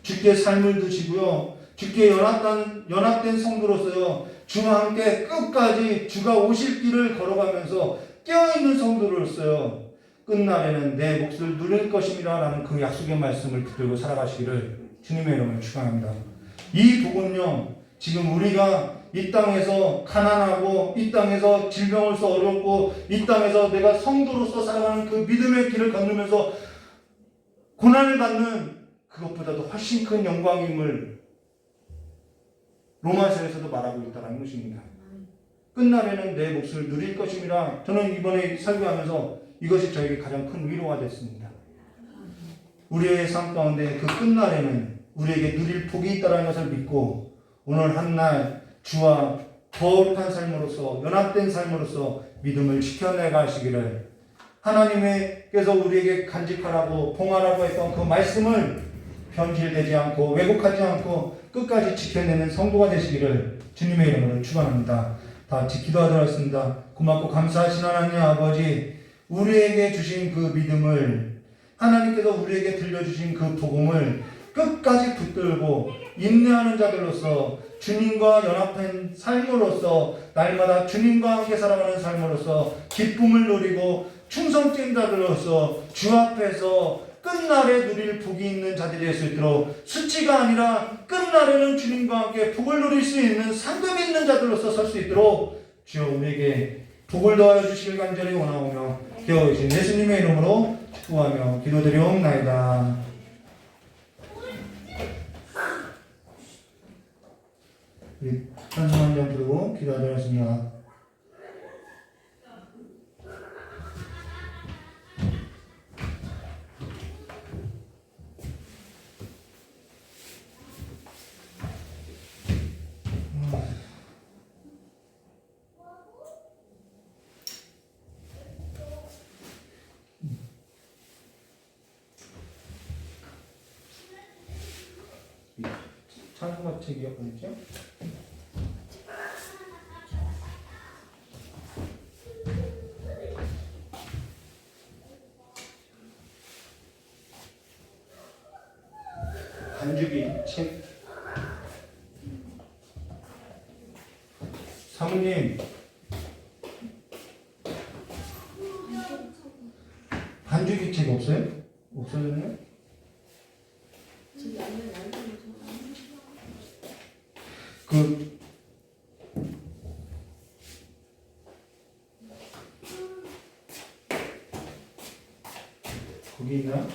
S2: 주께 삶을 두시고요. 주께 연합된 성도로서요. 주와 함께 끝까지 주가 오실 길을 걸어가면서 깨어있는 성도로서요. 끝날에는 내 몫을 누릴 것입니다 라는 그 약속의 말씀을 붙들고 살아가시기를 주님의 이름으로 축원합니다. 이 복은요. 지금 우리가 이 땅에서 가난하고 이 땅에서 질병으로서 어렵고 이 땅에서 내가 성도로서 살아가는 그 믿음의 길을 건너면서 고난을 받는 그것보다도 훨씬 큰 영광임을 로마서에서도 말하고 있다는 것입니다. 끝날에는 내 몫을 누릴 것입니다. 저는 이번에 설교하면서 이것이 저에게 가장 큰 위로가 됐습니다. 우리의 삶 가운데 그 끝날에는 우리에게 누릴 복이 있다는 것을 믿고 오늘 한 날 주와 거룩한 삶으로서 연합된 삶으로서 믿음을 지켜내 가시기를 하나님께서 우리에게 간직하라고 봉하라고 했던 그 말씀을 변질되지 않고 왜곡하지 않고 끝까지 지켜내는 성도가 되시기를 주님의 이름으로 축원합니다. 다 같이 기도하도록 하겠습니다. 고맙고 감사하신 하나님 아버지, 우리에게 주신 그 믿음을, 하나님께서 우리에게 들려주신 그 복음을 끝까지 붙들고 인내하는 자들로서 주님과 연합한 삶으로서 날마다 주님과 함께 살아가는 삶으로서 기쁨을 누리고 충성된 자들로서 주 앞에서 끝날에 누릴 복이 있는 자들이 될 수 있도록 수치가 아니라 끝날에는 주님과 함께 복을 누릴 수 있는 상급 있는 자들로서 설 수 있도록 주여 우리에게 복을 더하여 주시길 간절히 원하오며 되어 계신 예수님의 이름으로 축복하며 기도드리옵나이다. 우리 찬송 한 장 부르고 기도하도록 하겠습니다. 찬송가 책이 어디죠? 반주기 책. 사모님, 반주기 책 없어요? 없어졌네? 거기 있나?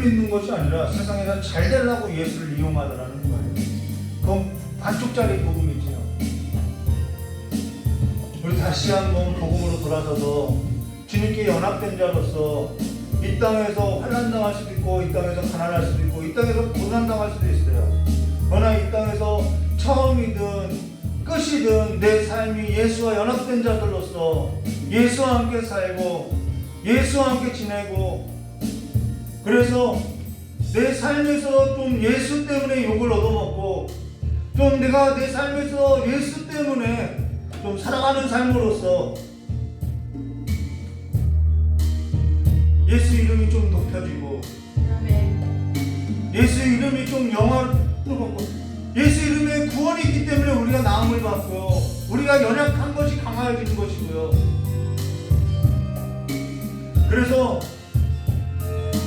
S2: 믿는 것이 아니라 세상에서 잘 되려고 예수를 이용하더라는 거예요. 그건 반쪽짜리 복음이지요. 우리 다시 한번 복음으로 돌아서서 주님께 연합된 자로서 이 땅에서 환난당할 수도 있고 이 땅에서 가난할 수도 있고 이 땅에서 고난당할 수도 있어요. 그러나 이 땅에서 처음이든 끝이든 내 삶이 예수와 연합된 자들로서 예수와 함께 살고 예수와 함께 지내고, 그래서 내 삶에서 좀 예수 때문에 욕을 얻어먹고 좀 내가 내 삶에서 예수 때문에 좀 살아가는 삶으로서 예수 이름이 좀 높여지고 예수 이름이 좀 영화롭고 예수 이름에 구원이 있기 때문에 우리가 나음을 받고요, 우리가 연약한 것이 강화해지는 것이고요. 그래서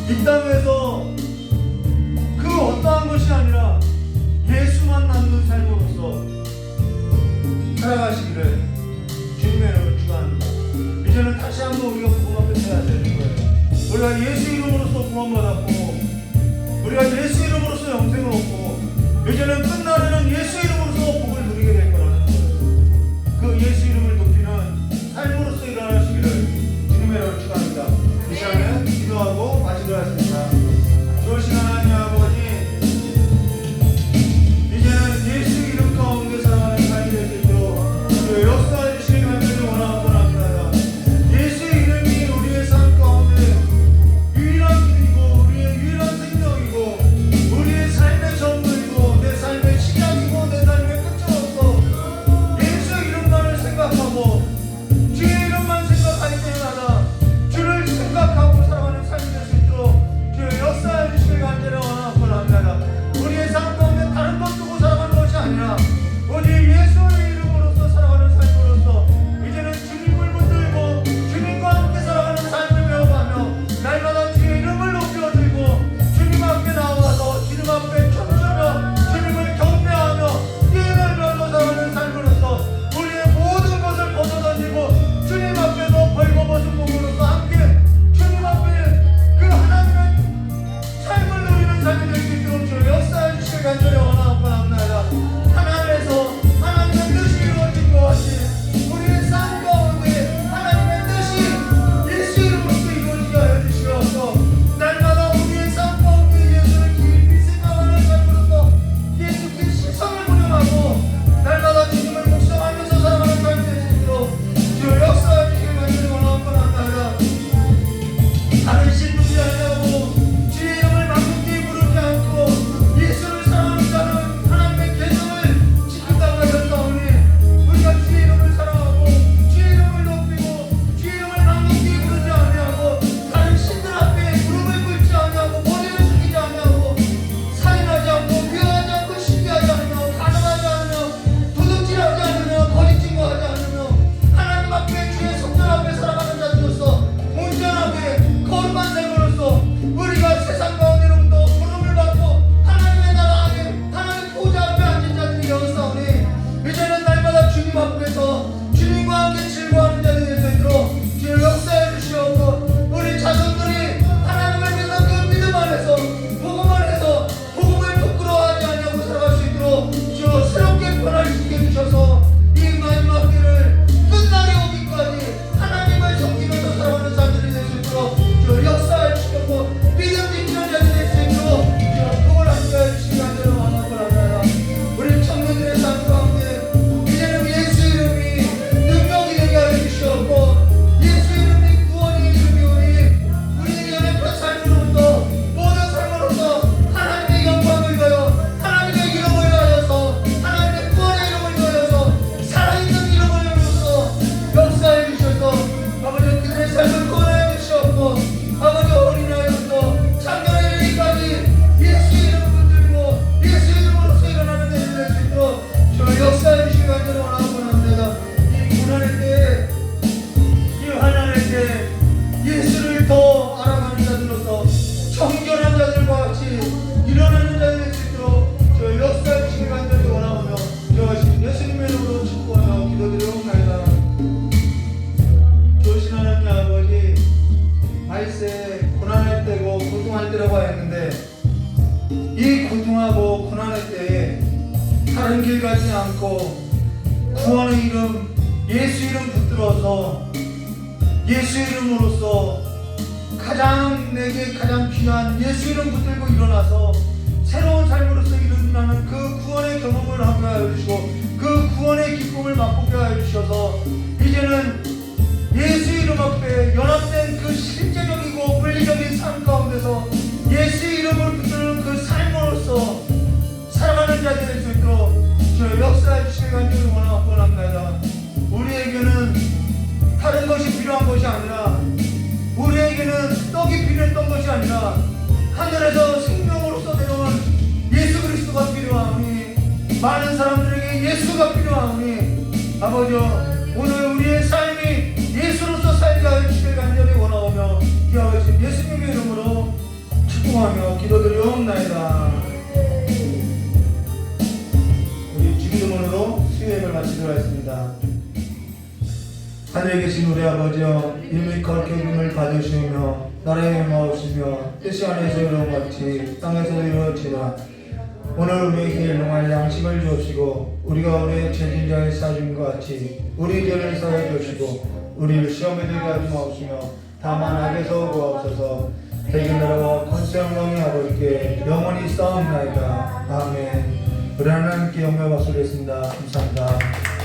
S2: 이 땅에서 그 어떠한 것이 아니라 예수만 남는 삶으로서 살아가시기를 주님의 이름으로 축원합니다. 이제는 다시 한번 우리가 복음 앞에 서야 되는 거예요. 우리가 예수 이름으로서 구원받았고 우리가 예수 이름으로서 영생을 얻고 이제는 끝날에는 예수 이름으로서 복을 누리게 될 거라는 거예요. 그 예수 이름을 높이는 삶으로서 일어나시기를 주님의 이름으로 축원합니다. 이 시간에 기도하고 마치도록 하겠습니다. 좋으신 하나님 아버지, 이제는 예수 이름 가운데 살아가는 삶이 될 수 있도록 역사해 주시길 간절히 원하고 합니다. 예수 이름이 우리의 삶 가운데 유일한 길이고 우리의 유일한 생명이고 우리의 삶의 전부이고 내 삶의 시작이고 내 삶의 끝으로서 예수 이름만을 생각하고 주의 이름만 생각할 때마다 주를 생각하고 살아가는 삶이 될 수 있도록 주의 역사해 주시길 간절히 원하고 합니다. 우리의 삶 가운데 다른 것 두고 살아가는 것이 아니라 오직 예수의 이름으로서 살아가는 삶으로서 이제는 주님을 붙들고 주님과 함께 살아가는 삶을 배워가며 날마다 주의 이름을 높여드리고 주님 앞에 나와서 주님 앞에 춤추며 주님을 경배하며 뛰어난 별로 살아가는 삶으로서 우리의 모든 것을 벗어던지고 주님 앞에서 벌거벗은 몸으로서 함께 주님 앞에 그 하나님의 삶을 누리는 삶이 될 수 있도록 주의 역사해 주시길 간절히 원하고 합니다. 하나님에서 하나님의 뜻이 이루어진 것 같이 우리의 삶 가운데 하나님의 뜻이 예수 이름으로서 이루어지게 하여 주시옵소서. 날마다 우리의 삶 가운데 예수를 깊이 생각하는 삶으로서 예수께 시선을 고려하고 날마다 주님을 묵상하면서 살아가는 삶이 될 수 있도록 주의 역사해 주시길 간절히 원하고 합니다. 다른 신 누구지 아니하고 주의 이름을 만국히 부르지 않고 예수를 사랑하는 자는 고난의 때에 다른 길 가지 않고 구원의 이름, 예수 이름 붙들어서 예수 이름으로써 가장 내게 가장 귀한 예수 이름 붙들고 일어나서 새로운 삶으로서 일어나는 그 구원의 경험을 하게 하여 주시고 그 구원의 기쁨을 맛보게 하여 주셔서 이제는 예수 이름 앞에 연합된 그 실제적이고 물리적인 삶 가운데서 예수 이름을 붙드는 그 삶으로서 살아가는 자들이 될 수 있도록 저 역사해 주시길 간절히 원합니다. 우리에게는 다른 것이 필요한 것이 아니라 우리에게는 떡이 필요했던 것이 아니라 하늘에서 생명으로서 내려온 예수 그리스도가 필요하오니 많은 사람들에게 예수가 필요하오니 아버지여 오늘 우리의 삶이 예수로서 살게 하여 주시길 간절히 원하오며 기하오신 예수님의 이름으로 축복하며 기도드리옵나이다. 우리 주기도문으로 수요예배를 마치도록 하겠습니다. 하늘에 계신 우리 아버지여 이름이 거룩히 여김을 받으시며 나라의 영광하시며 뜻이 하늘에서 이루어 같이 땅에서 이루어지라. 오늘 우리에게 일용할 양식을 주옵시고 우리가 우리의 죄진자의 사준 것 같이 우리 죄를 사하여 주시고 우리를 시험에 들게 하지 마옵시며 다만 악에서 구하옵소서. 대긴 나라와 권세 영광이 아버지께 영원히 싸움나이다. 아멘. 우리 하나님께 영광을 받소리했습니다. 감사합니다.